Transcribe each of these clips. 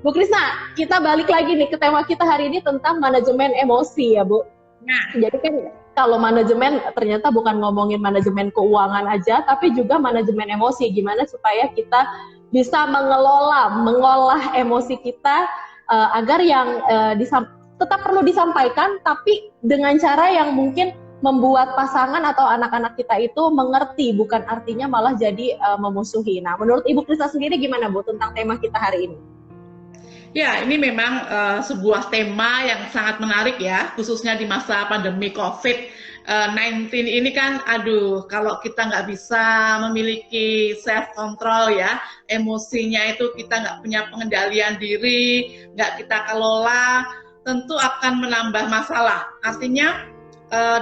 Bu Krisna, kita balik lagi nih ke tema kita hari ini tentang manajemen emosi ya Bu. Nah, Jadi kan kalau manajemen ternyata bukan ngomongin manajemen keuangan aja, tapi juga manajemen emosi. Gimana supaya kita bisa mengolah emosi kita agar yang tetap perlu disampaikan, tapi dengan cara yang mungkin membuat pasangan atau anak-anak kita itu mengerti, bukan artinya malah jadi memusuhi. Nah, menurut Ibu Krisna sendiri gimana Bu tentang tema kita hari ini? ya ini memang sebuah tema yang sangat menarik ya, khususnya di masa pandemi COVID-19 ini kan, aduh, kalau kita nggak bisa memiliki self control ya, emosinya itu kita nggak punya pengendalian diri, nggak kita kelola, tentu akan menambah masalah. Artinya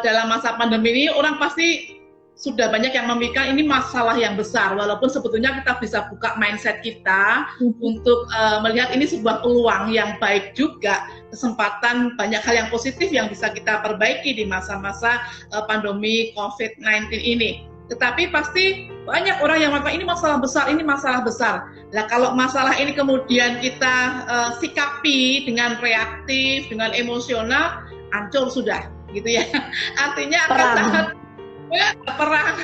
dalam masa pandemi ini orang pasti sudah banyak yang memikirkan ini masalah yang besar, walaupun sebetulnya kita bisa buka mindset kita untuk melihat ini sebuah peluang yang baik juga, kesempatan banyak hal yang positif yang bisa kita perbaiki di masa-masa pandemi COVID-19 ini. Tetapi pasti banyak orang yang mengatakan ini masalah besar, ini masalah besar. Nah, kalau masalah ini kemudian kita sikapi dengan reaktif, dengan emosional, hancur sudah, gitu ya. Artinya akan sangat perang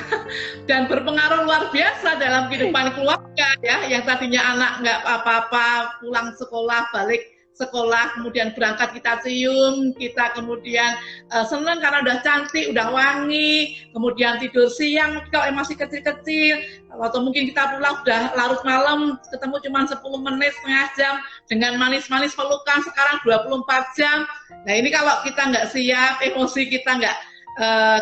dan berpengaruh luar biasa dalam kehidupan keluarga ya, yang tadinya anak nggak apa-apa pulang sekolah, balik sekolah, kemudian berangkat kita cium, kita kemudian senang karena udah cantik, udah wangi, kemudian tidur siang kalau masih kecil-kecil, atau mungkin kita pulang udah larut malam, ketemu cuma 10 menit, setengah jam dengan manis-manis pelukan, sekarang 24 jam. Nah ini kalau kita nggak siap, emosi kita nggak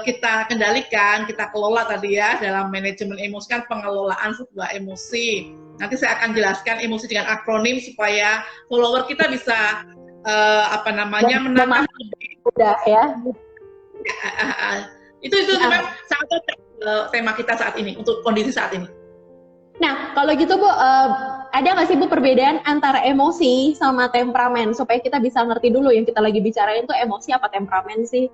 kita kendalikan, kita kelola tadi ya, dalam manajemen emosi kan pengelolaan sebuah emosi. Nanti saya akan jelaskan emosi dengan akronim supaya follower kita bisa menangkap lebih mudah ya. Itu memang sangat tema kita saat ini, untuk kondisi saat ini. Nah, kalau gitu Bu, ada nggak sih Bu perbedaan antara emosi sama temperamen, supaya kita bisa ngerti dulu yang kita lagi bicarain tuh emosi apa temperamen sih?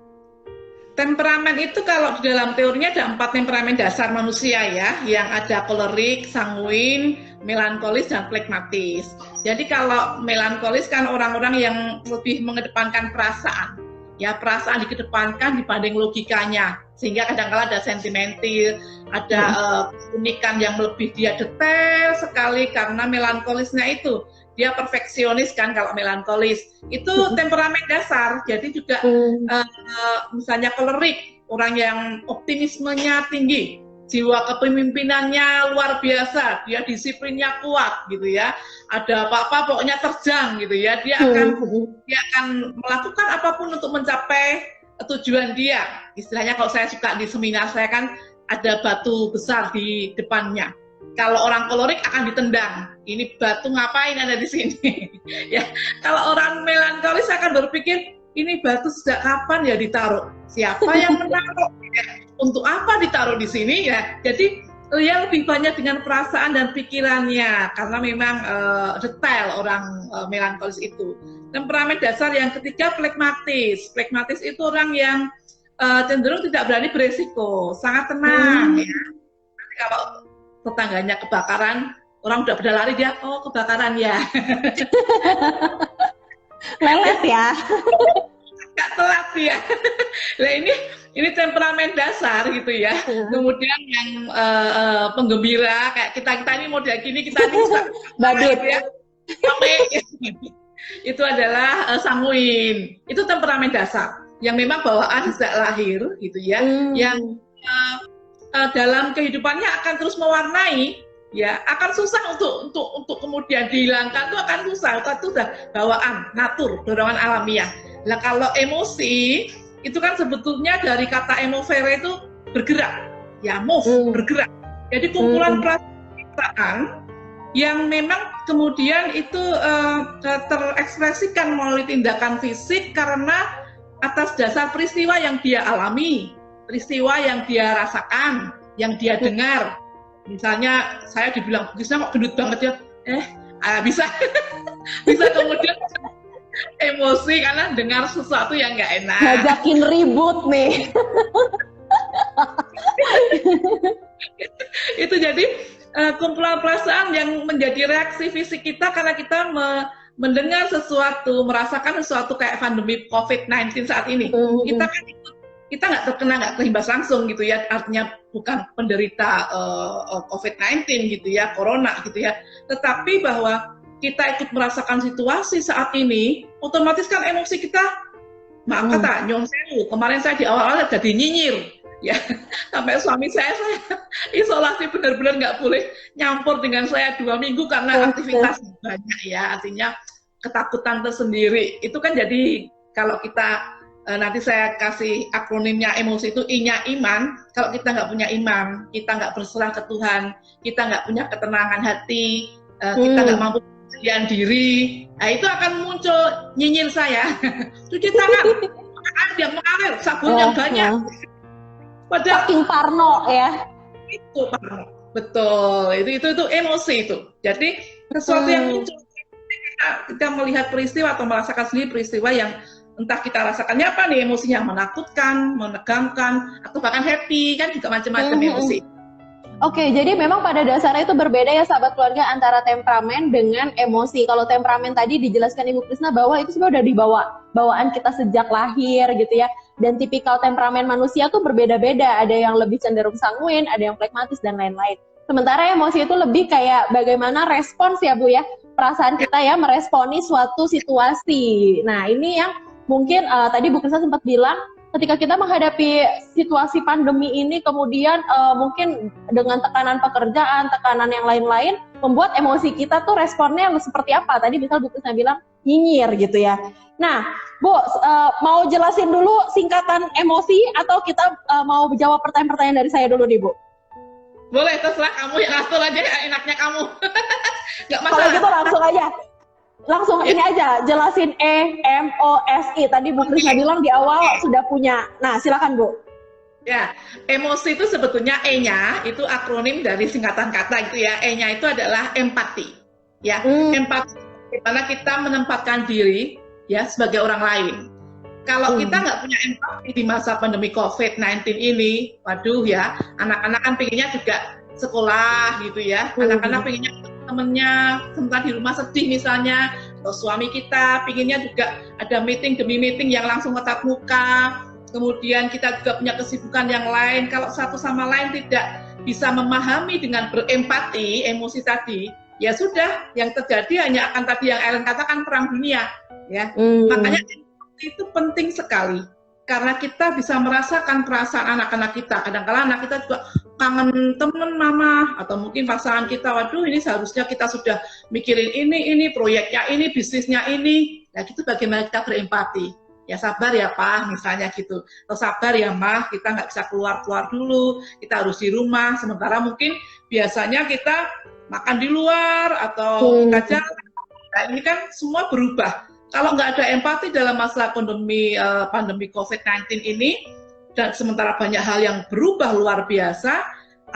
Temperamen itu kalau di dalam teorinya ada 4 temperamen dasar manusia ya, yang ada kolerik, sanguin, melankolis, dan flegmatis. Jadi kalau melankolis kan orang-orang yang lebih mengedepankan perasaan, ya perasaan dikedepankan dibanding logikanya, sehingga kadang-kala ada sentimental, ada keunikan yang lebih dia detail sekali karena melankolisnya itu. Dia perfeksionis kan kalau melankolis, itu temperamen dasar. Jadi juga misalnya kolerik, orang yang optimismenya tinggi, jiwa kepemimpinannya luar biasa, dia disiplinnya kuat gitu ya, ada apa-apa pokoknya terjang gitu ya, dia akan melakukan apapun untuk mencapai tujuan dia. Istilahnya kalau saya suka di seminar saya kan ada batu besar di depannya. Kalau orang kolerik akan ditendang, ini batu ngapain ada di sini? Ya, kalau orang melankolis akan berpikir ini batu sejak kapan ya ditaruh? Siapa yang menaruh? Ya, untuk apa ditaruh di sini? Ya, jadi dia lebih banyak dengan perasaan dan pikirannya karena memang detail orang melankolis itu. Temperamen dasar yang ketiga flegmatis. Flegmatis itu orang yang cenderung tidak berani beresiko, sangat tenang. Ya. Nanti kalau tetangganya kebakaran, orang udah pada lari, dia kebakaran ya. Lelet ya. Gak telat ya. Nah ini temperamen dasar gitu ya. Kemudian yang penggembira kayak kita ini model gini, kita ini badut ya. Itu adalah sanguin. Itu temperamen dasar yang memang bawaan sejak lahir gitu ya. Yang dalam kehidupannya akan terus mewarnai, ya akan susah untuk kemudian dihilangkan, itu akan susah, itu sudah bawaan, natur, dorongan alamiah. Nah kalau emosi itu kan sebetulnya dari kata emovere itu bergerak, ya move, bergerak. Jadi kumpulan perasaan yang memang kemudian itu terekspresikan melalui tindakan fisik karena atas dasar peristiwa yang dia alami, peristiwa yang dia rasakan, yang dia dengar. Misalnya saya dibilang, Gisna kok gendut banget ya, bisa bisa kemudian emosi karena dengar sesuatu yang nggak enak. Ngajakin ribut nih. Itu jadi kumpulan perasaan yang menjadi reaksi fisik kita karena kita mendengar sesuatu, merasakan sesuatu kayak pandemi COVID-19 saat ini. Kita kan kita nggak terkena, nggak terimbas langsung gitu ya, artinya bukan penderita COVID-19 gitu ya, corona gitu ya, tetapi bahwa kita ikut merasakan situasi saat ini, otomatis kan emosi kita, maaf kata, nyong sewu, kemarin saya di awal-awal jadi nyinyir, ya, sampai suami saya isolasi benar-benar nggak boleh nyampur dengan saya 2 minggu karena aktivitas banyak ya, artinya ketakutan tersendiri, itu kan jadi kalau kita nanti saya kasih akronimnya emosi itu I-nya iman. Kalau kita nggak punya iman, kita nggak berserah ke Tuhan, kita nggak punya ketenangan hati, kita nggak mampu mengendalikan diri, nah itu akan muncul nyinyir saya. Cuci tangan, air yang mengalir, sabun yang banyak. Padahal saking parno ya. Itu parno, betul. Itu emosi itu. Jadi sesuatu yang muncul kita melihat peristiwa atau merasakan sendiri peristiwa yang entah kita rasakannya apa nih, emosi yang menakutkan, menegangkan, atau bahkan happy, kan juga macam-macam emosi. Oke, jadi memang pada dasarnya itu berbeda ya sahabat keluarga antara temperamen dengan emosi. Kalau temperamen tadi dijelaskan Ibu Krisna bahwa itu sebenarnya udah dibawa bawaan kita sejak lahir gitu ya. Dan tipikal temperamen manusia tuh berbeda-beda. Ada yang lebih cenderung sanguin, ada yang flegmatis dan lain-lain. Sementara emosi itu lebih kayak bagaimana respons ya Bu ya. Perasaan kita ya meresponi suatu situasi. Nah, ini yang mungkin tadi Bu Krisna sempat bilang ketika kita menghadapi situasi pandemi ini kemudian mungkin dengan tekanan pekerjaan, tekanan yang lain-lain membuat emosi kita tuh responnya seperti apa? Tadi misal Bu Krisna bilang nyinyir gitu ya. Nah, Bu, mau jelasin dulu singkatan emosi atau kita mau jawab pertanyaan-pertanyaan dari saya dulu nih, Bu? Boleh, terserah kamu yang atur aja, enaknya kamu. Nggak masalah. Kalau gitu langsung aja. Langsung ini aja, jelasin emosi. Tadi Bu Krisna bilang di awal sudah punya. Nah, silakan Bu. Ya, emosi itu sebetulnya E-nya itu akronim dari singkatan kata gitu ya. E-nya itu adalah empati. Ya, empati dimana kita menempatkan diri ya sebagai orang lain. Kalau kita nggak punya empati di masa pandemi COVID-19 ini, waduh ya, anak-anak kan pengennya juga sekolah gitu ya. Anak-anak pengennya temennya sementara di rumah sedih misalnya, atau suami kita pinginnya juga ada meeting demi meeting yang langsung tatap muka, kemudian kita juga punya kesibukan yang lain. Kalau satu sama lain tidak bisa memahami dengan berempati emosi tadi, ya sudah, yang terjadi hanya akan tadi yang Ellen katakan perang dunia ya. Makanya itu penting sekali karena kita bisa merasakan perasaan anak-anak kita. Kadang-kadang anak kita juga kangen temen mama, atau mungkin pasangan kita, waduh ini seharusnya kita sudah mikirin ini proyeknya ini, bisnisnya ini. Nah gitu bagaimana kita berempati. Ya sabar ya Pak, misalnya gitu. Atau sabar ya Mah, kita nggak bisa keluar-keluar dulu, kita harus di rumah. Sementara mungkin biasanya kita makan di luar atau kita jalan. Nah ini kan semua berubah. Kalau nggak ada empati dalam masa pandemi COVID-19 ini, dan sementara banyak hal yang berubah luar biasa,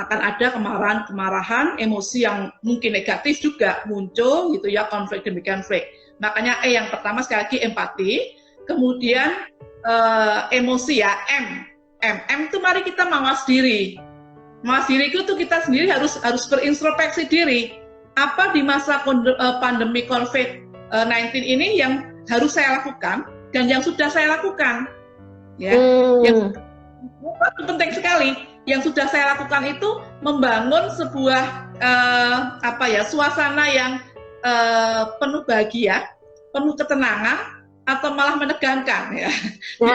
akan ada kemarahan, emosi yang mungkin negatif juga muncul gitu ya, konflik demi konflik. Makanya yang pertama sekali lagi empati, kemudian emosi ya, M itu mari kita mawas diri. Mawas diri itu kita sendiri harus berintrospeksi diri. Apa di masa pandemi COVID-19 ini yang harus saya lakukan dan yang sudah saya lakukan, ya. Yang penting sekali, yang sudah saya lakukan itu membangun sebuah suasana yang penuh bahagia, penuh ketenangan, atau malah menegangkan ya. Di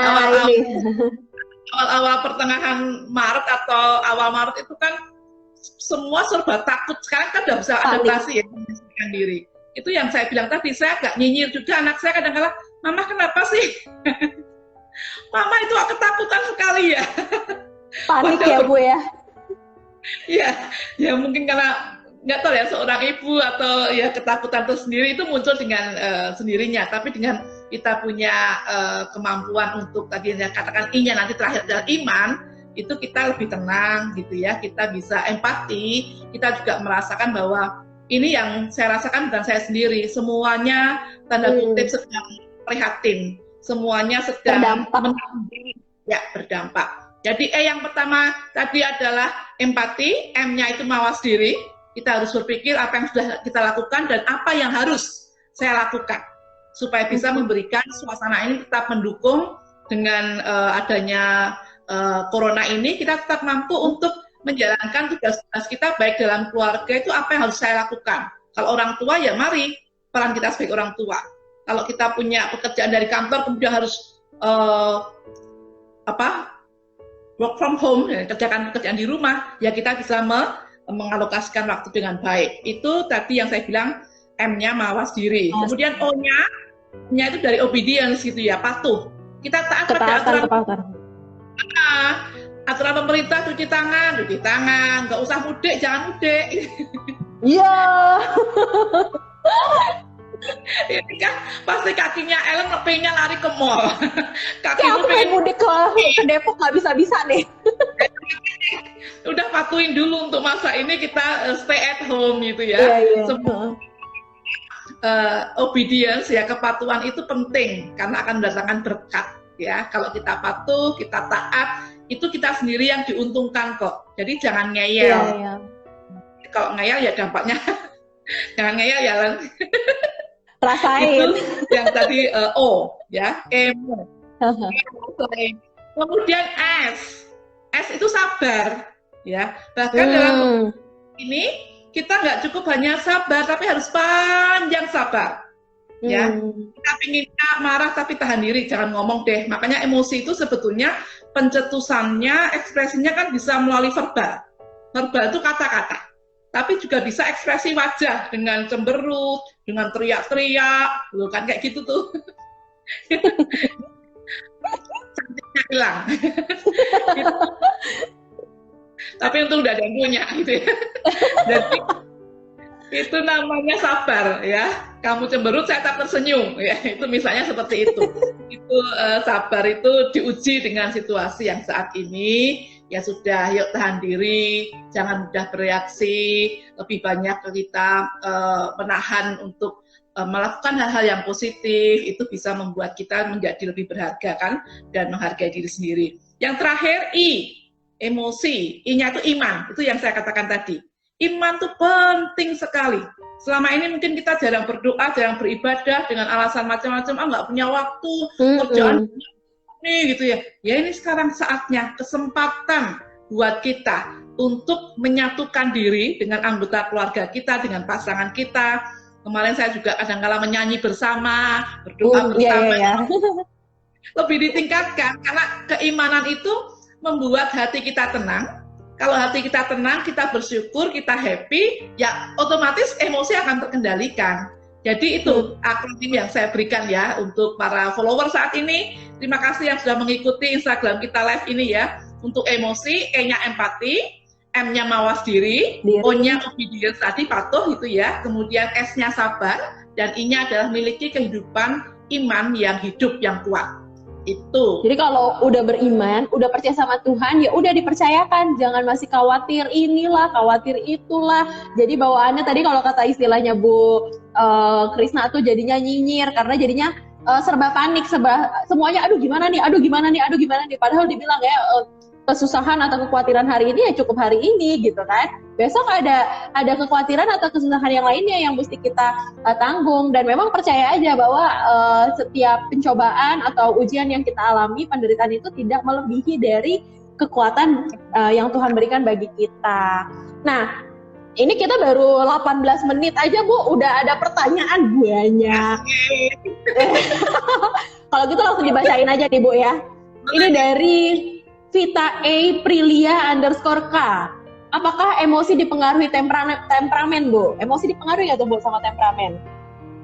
awal-awal pertengahan Maret atau awal Maret itu kan semua serba takut. Sekarang kan udah bisa adaptasi ya, menyesuaikan diri. Itu yang saya bilang tadi, saya agak nyinyir juga anak saya kadang-kadang, Mama kenapa sih? Mama itu ketakutan sekali ya. Panik ya Bu ya? Ya mungkin karena nggak tahu ya, seorang ibu atau ya ketakutan tersendiri itu muncul dengan sendirinya, tapi dengan kita punya kemampuan untuk tadi yang katakan I-nya nanti terakhir adalah iman, itu kita lebih tenang gitu ya, kita bisa empati, kita juga merasakan bahwa ini yang saya rasakan dan saya sendiri, semuanya tanda kutip sedang prihatin, semuanya sedang berdampak. Jadi yang pertama tadi adalah empati, M-nya itu mawas diri, Kita harus berpikir apa yang sudah kita lakukan dan apa yang harus saya lakukan supaya bisa memberikan suasana ini tetap mendukung dengan adanya corona ini, kita tetap mampu untuk menjalankan tugas-tugas kita baik dalam keluarga. Itu apa yang harus saya lakukan. Kalau orang tua ya mari peran kita sebagai orang tua. Kalau kita punya pekerjaan dari kantor kemudian harus work from home, ya, kerjakan pekerjaan di rumah, ya kita bisa mengalokasikan waktu dengan baik. Itu tadi yang saya bilang M-nya mawas diri. Kemudian O-nya itu dari obedience gitu ya, patuh. Kita taat pada aturan. Aturan pemerintah cuci tangan, nggak usah mudik, jangan mudik. Iya. Ini kan pasti kakinya Ellen pengennya lari ke mall. Kaki aku pengen mudik ke Depok nggak bisa nih. Udah patuhin dulu untuk masa ini kita stay at home gitu ya. Iya. Obedience ya, kepatuhan itu penting karena akan mendatangkan berkat ya. Kalau kita patuh, kita taat, itu kita sendiri yang diuntungkan kok. Jadi jangan ngeyel. Iya. Kalau ngeyel ya dampaknya jangan ngeyel ya Len. Rasain. Itu yang tadi O ya, emo. Kemudian S itu sabar ya. Bahkan dalam ini kita nggak cukup hanya sabar, tapi harus panjang sabar. Ya, kita ingin marah tapi tahan diri, jangan ngomong deh. Makanya emosi itu sebetulnya pencetusannya, ekspresinya kan bisa melalui verbal. Verbal itu kata-kata. Tapi juga bisa ekspresi wajah dengan cemberut, dengan teriak-teriak, loh kan kayak gitu tuh. Cantiknya hilang. Tapi untung udah ada yang punya gitu ya. Jadi itu namanya sabar ya. Kamu cemberut, saya tak tersenyum ya. Itu misalnya seperti itu. Itu sabar itu diuji dengan situasi yang saat ini. Ya sudah, yuk tahan diri, jangan mudah bereaksi, lebih banyak kita menahan untuk melakukan hal-hal yang positif, itu bisa membuat kita menjadi lebih berharga kan, dan menghargai diri sendiri. Yang terakhir I, emosi, I-nya itu iman, itu yang saya katakan tadi. Iman itu penting sekali. Selama ini mungkin kita jarang berdoa, jarang beribadah dengan alasan macam-macam, nggak punya waktu, kerjaan nih gitu ya. Ya ini sekarang saatnya, kesempatan buat kita untuk menyatukan diri dengan anggota keluarga kita, dengan pasangan kita. Kemarin saya juga kadang-kala menyanyi bersama, berdoa bersama. Lebih ditingkatkan karena keimanan itu membuat hati kita tenang. Kalau hati kita tenang, kita bersyukur, kita happy, ya otomatis emosi akan terkendalikan. Jadi itu akronim yang saya berikan ya untuk para follower saat ini. Terima kasih yang sudah mengikuti Instagram kita live ini ya. Untuk emosi, E-nya empati, M-nya mawas diri. O-nya obedience tadi, patuh gitu ya. Kemudian S-nya sabar, dan I-nya adalah miliki kehidupan iman yang hidup yang kuat. Itu. Jadi kalau udah beriman, udah percaya sama Tuhan, ya udah dipercayakan. Jangan masih khawatir inilah, khawatir itulah. Jadi bawaannya tadi kalau kata istilahnya Bu Krisna tuh jadinya nyinyir, karena jadinya serba panik, semuanya aduh gimana nih. Padahal dibilang ya kesusahan atau kekhawatiran hari ini ya cukup hari ini gitu kan. Besok ada kekhawatiran atau kesusahan yang lainnya yang mesti kita tanggung, dan memang percaya aja bahwa setiap pencobaan atau ujian yang kita alami, penderitaan itu tidak melebihi dari kekuatan yang Tuhan berikan bagi kita. Nah, ini kita baru 18 menit aja Bu, udah ada pertanyaan banyak. Kalau gitu langsung dibacain aja nih Bu ya. Ini dari Vita A Prilia _K. Apakah emosi dipengaruhi temperamen, Bu? Emosi dipengaruhi nggak tuh Bu sama temperamen?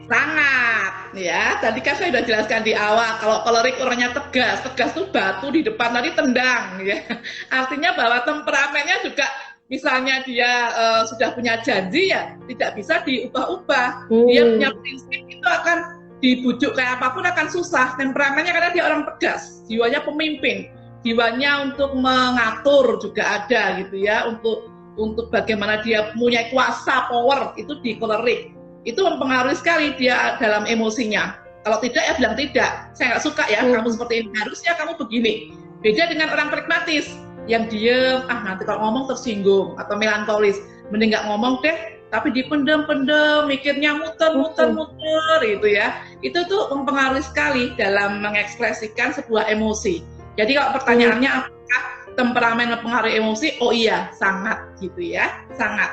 Sangat, ya. Tadi kan saya sudah jelaskan di awal, kalau kolerik orangnya tegas tuh batu di depan tadi tendang, ya. Artinya bahwa temperamennya juga, misalnya dia sudah punya janji ya tidak bisa diubah-ubah. Dia punya prinsip itu akan dibujuk kayak apapun akan susah. Temperamennya karena dia orang tegas, jiwanya pemimpin. Jiwanya untuk mengatur juga ada gitu ya, untuk bagaimana dia punya kuasa, power, itu di kolerik. Itu mempengaruhi sekali dia dalam emosinya. Kalau tidak ya bilang tidak, saya nggak suka ya kamu seperti ini, harusnya kamu begini. Beda dengan orang pragmatis yang diem, nanti kalau ngomong tersinggung atau melankolis. mending nggak ngomong deh, tapi dipendem-pendem, mikirnya muter-muter gitu ya. Itu tuh mempengaruhi sekali dalam mengekspresikan sebuah emosi. Jadi kalau pertanyaannya apakah temperamen mempengaruhi emosi? Oh iya, sangat gitu ya, sangat.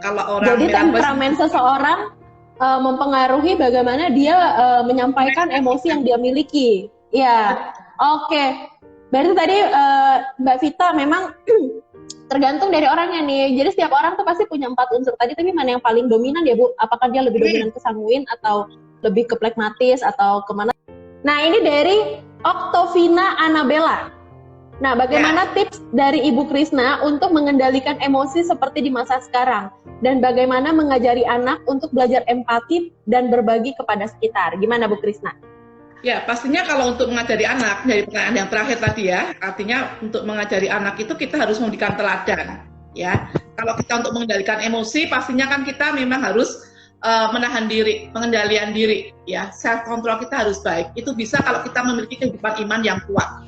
Kalau orang jadi temperamen seseorang mempengaruhi bagaimana dia menyampaikan emosi yang dia miliki. Ya, oke. Berarti tadi Mbak Vita memang tergantung dari orangnya nih. Jadi setiap orang tuh pasti punya 4 unsur tadi, tapi mana yang paling dominan ya Bu? Apakah dia lebih dominan ke sanguin atau lebih ke plekmatis atau kemana? Nah ini dari Oktovina Anabella. Nah bagaimana tips dari Ibu Krisna untuk mengendalikan emosi seperti di masa sekarang? Dan bagaimana mengajari anak untuk belajar empati dan berbagi kepada sekitar? Gimana Bu Krisna? Ya, pastinya kalau untuk mengajari anak, dari pertanyaan yang terakhir tadi ya, artinya untuk mengajari anak itu kita harus memberikan teladan. Ya, kalau kita untuk mengendalikan emosi, pastinya kan kita memang harus menahan diri, pengendalian diri. Ya, self control kita harus baik. Itu bisa kalau kita memiliki kehidupan iman yang kuat.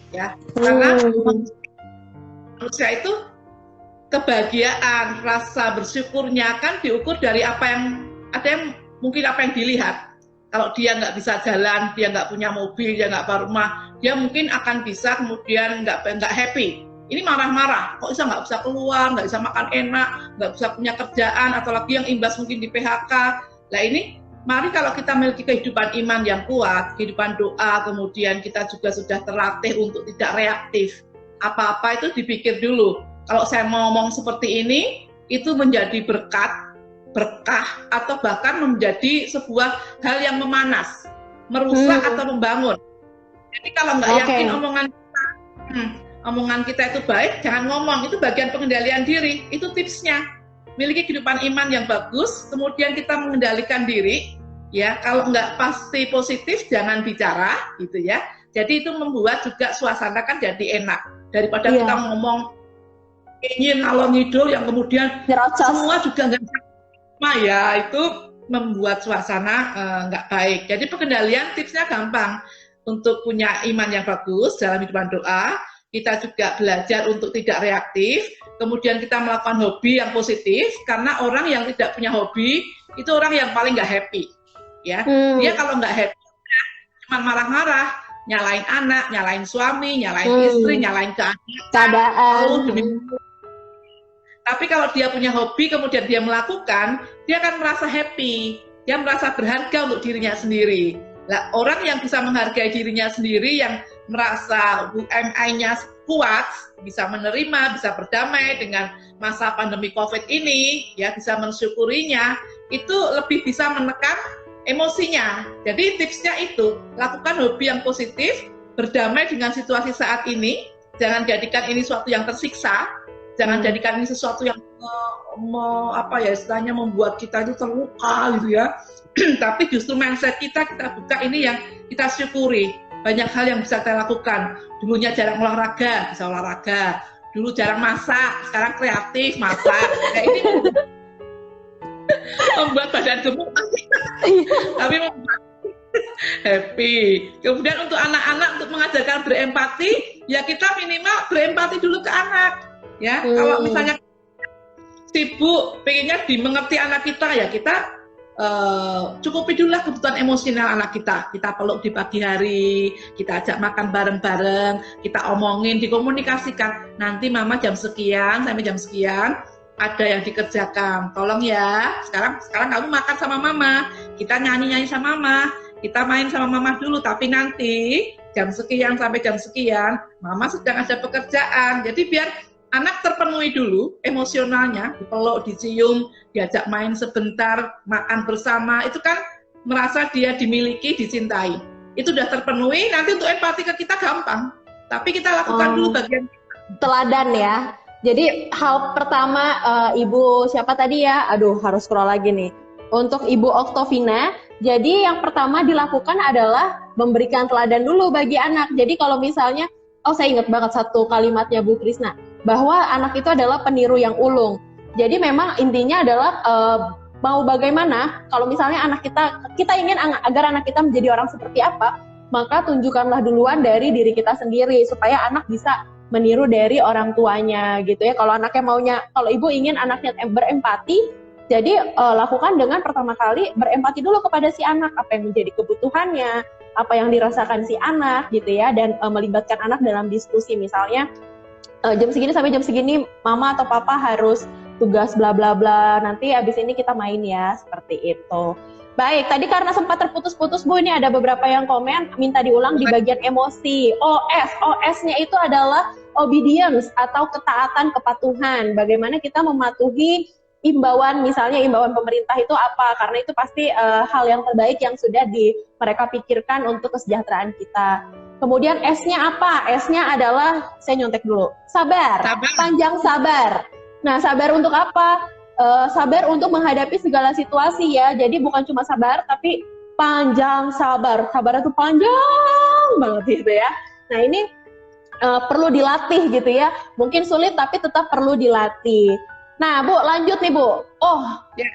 Ya, karena manusia itu kebahagiaan, rasa bersyukurnya kan diukur dari apa yang ada, yang mungkin apa yang dilihat. Kalau dia nggak bisa jalan, dia nggak punya mobil, dia nggak punya rumah, dia mungkin akan bisa kemudian nggak happy. Ini marah-marah, kok nggak bisa keluar, nggak bisa makan enak, nggak bisa punya kerjaan, atau lagi yang imbas mungkin di PHK. Nah ini, mari kalau kita memiliki kehidupan iman yang kuat, kehidupan doa, kemudian kita juga sudah terlatih untuk tidak reaktif. Apa-apa itu dipikir dulu. Kalau saya mau ngomong seperti ini, itu menjadi berkah, atau bahkan menjadi sebuah hal yang memanas, merusak atau membangun. Jadi kalau nggak yakin omongan kita itu baik, jangan ngomong. Itu bagian pengendalian diri, itu tipsnya. Miliki kehidupan iman yang bagus, kemudian kita mengendalikan diri. Ya, kalau nggak pasti positif, jangan bicara, gitu ya. Jadi itu membuat juga suasana kan jadi enak daripada kita ngomong ingin ngalor ngidul yang kemudian semua juga nggak ya, itu membuat suasana nggak baik. Jadi pengendalian tipsnya gampang. Untuk punya iman yang bagus dalam hidupan doa, kita juga belajar untuk tidak reaktif, kemudian kita melakukan hobi yang positif, karena orang yang tidak punya hobi, itu orang yang paling nggak happy. Ya, dia kalau nggak happy, cuma marah-marah, nyalain anak, nyalain suami, nyalain istri, nyalain keadaan. Tapi kalau dia punya hobi, kemudian dia melakukan, dia akan merasa happy, dia merasa berharga untuk dirinya sendiri. Nah, orang yang bisa menghargai dirinya sendiri, yang merasa UMI-nya kuat, bisa menerima, bisa berdamai dengan masa pandemi COVID ini, ya bisa mensyukurinya, itu lebih bisa menekan emosinya. Jadi tipsnya itu, lakukan hobi yang positif, berdamai dengan situasi saat ini, jangan jadikan ini suatu yang tersiksa, jangan jadikan ini sesuatu yang istilahnya membuat kita itu terluka gitu ya. Tapi justru mindset kita buka ini yang kita syukuri. Banyak hal yang bisa kita lakukan. Dulunya jarang olahraga, bisa olahraga. Dulu jarang masak, sekarang kreatif masak. Nah ini membuat badan gemuk tapi membuat happy. Kemudian untuk anak-anak, untuk mengajarkan berempati, ya kita minimal berempati dulu ke anak. Ya, kalau misalnya sibuk, pengennya dimengerti anak kita, ya kita cukupi dulu kebutuhan emosional anak kita. Kita peluk di pagi hari, kita ajak makan bareng-bareng, kita omongin, dikomunikasikan. Nanti mama jam sekian sampai jam sekian ada yang dikerjakan. Tolong ya, sekarang kamu makan sama mama, kita nyanyi-nyanyi sama mama, kita main sama mama dulu, tapi nanti jam sekian sampai jam sekian mama sedang ada pekerjaan. Jadi biar anak terpenuhi dulu emosionalnya, dipeluk, dicium, diajak main sebentar, makan bersama, itu kan merasa dia dimiliki, dicintai. Itu sudah terpenuhi, nanti untuk empati ke kita gampang. Tapi kita lakukan dulu bagian teladan ya. Jadi hal pertama Ibu siapa tadi ya? Aduh, harus scroll lagi nih. Untuk Ibu Oktovina, jadi yang pertama dilakukan adalah memberikan teladan dulu bagi anak. Jadi kalau misalnya, saya ingat banget satu kalimatnya Bu Krisna, bahwa anak itu adalah peniru yang ulung. Jadi memang intinya adalah mau bagaimana kalau misalnya anak kita ingin agar anak kita menjadi orang seperti apa, maka tunjukkanlah duluan dari diri kita sendiri supaya anak bisa meniru dari orang tuanya gitu ya. Kalau anaknya maunya, kalau ibu ingin anaknya berempati, jadi lakukan dengan pertama kali berempati dulu kepada si anak, apa yang menjadi kebutuhannya, apa yang dirasakan si anak gitu ya, dan melibatkan anak dalam diskusi. Misalnya jam segini sampai jam segini mama atau papa harus tugas bla bla bla, nanti abis ini kita main ya, seperti itu. Baik, tadi karena sempat terputus-putus Bu, ini ada beberapa yang komen minta diulang di bagian emosi. OS-nya itu adalah obedience atau ketaatan, kepatuhan. Bagaimana kita mematuhi imbauan, misalnya imbauan pemerintah itu apa, karena itu pasti hal yang terbaik yang sudah mereka pikirkan untuk kesejahteraan kita. Kemudian S-nya apa? S-nya adalah, saya nyontek dulu, sabar. Panjang sabar. Nah, sabar untuk apa? Sabar untuk menghadapi segala situasi ya. Jadi bukan cuma sabar, tapi panjang sabar. Sabar itu panjang banget gitu ya. Nah, ini perlu dilatih gitu ya. Mungkin sulit tapi tetap perlu dilatih. Nah, Bu, lanjut nih, Bu.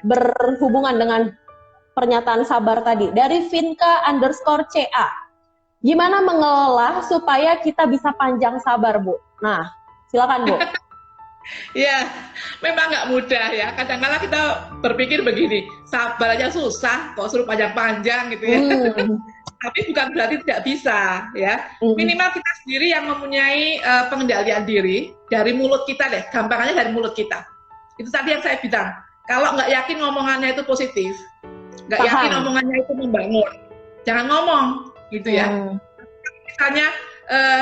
Berhubungan dengan pernyataan sabar tadi. Dari Vinka_CA. Gimana mengelola supaya kita bisa panjang sabar, Bu? Nah, silakan, Bu. Ya, memang nggak mudah ya. Kadang-kadang kita berpikir begini, sabar aja susah, kok suruh panjang-panjang gitu ya. Tapi bukan berarti tidak bisa ya. Minimal kita sendiri yang mempunyai pengendalian diri dari mulut kita deh. Gampangnya dari mulut kita. Itu tadi yang saya bilang. Kalau nggak yakin ngomongannya itu positif, nggak yakin omongannya itu membangun, jangan ngomong gitu ya. Misalnya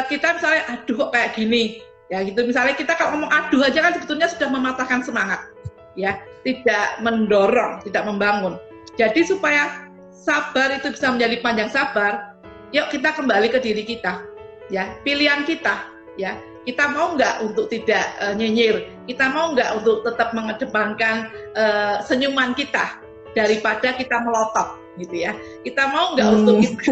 kita misalnya aduh kok kayak gini. Ya gitu, misalnya kita kalau ngomong aduh aja kan sebetulnya sudah mematahkan semangat, ya, tidak mendorong, tidak membangun. Jadi supaya sabar itu bisa menjadi panjang sabar, yuk kita kembali ke diri kita, ya, pilihan kita, ya, kita mau nggak untuk tidak nyinyir, kita mau nggak untuk tetap mengedepankan senyuman kita daripada kita melotot, gitu ya, kita mau nggak untuk kita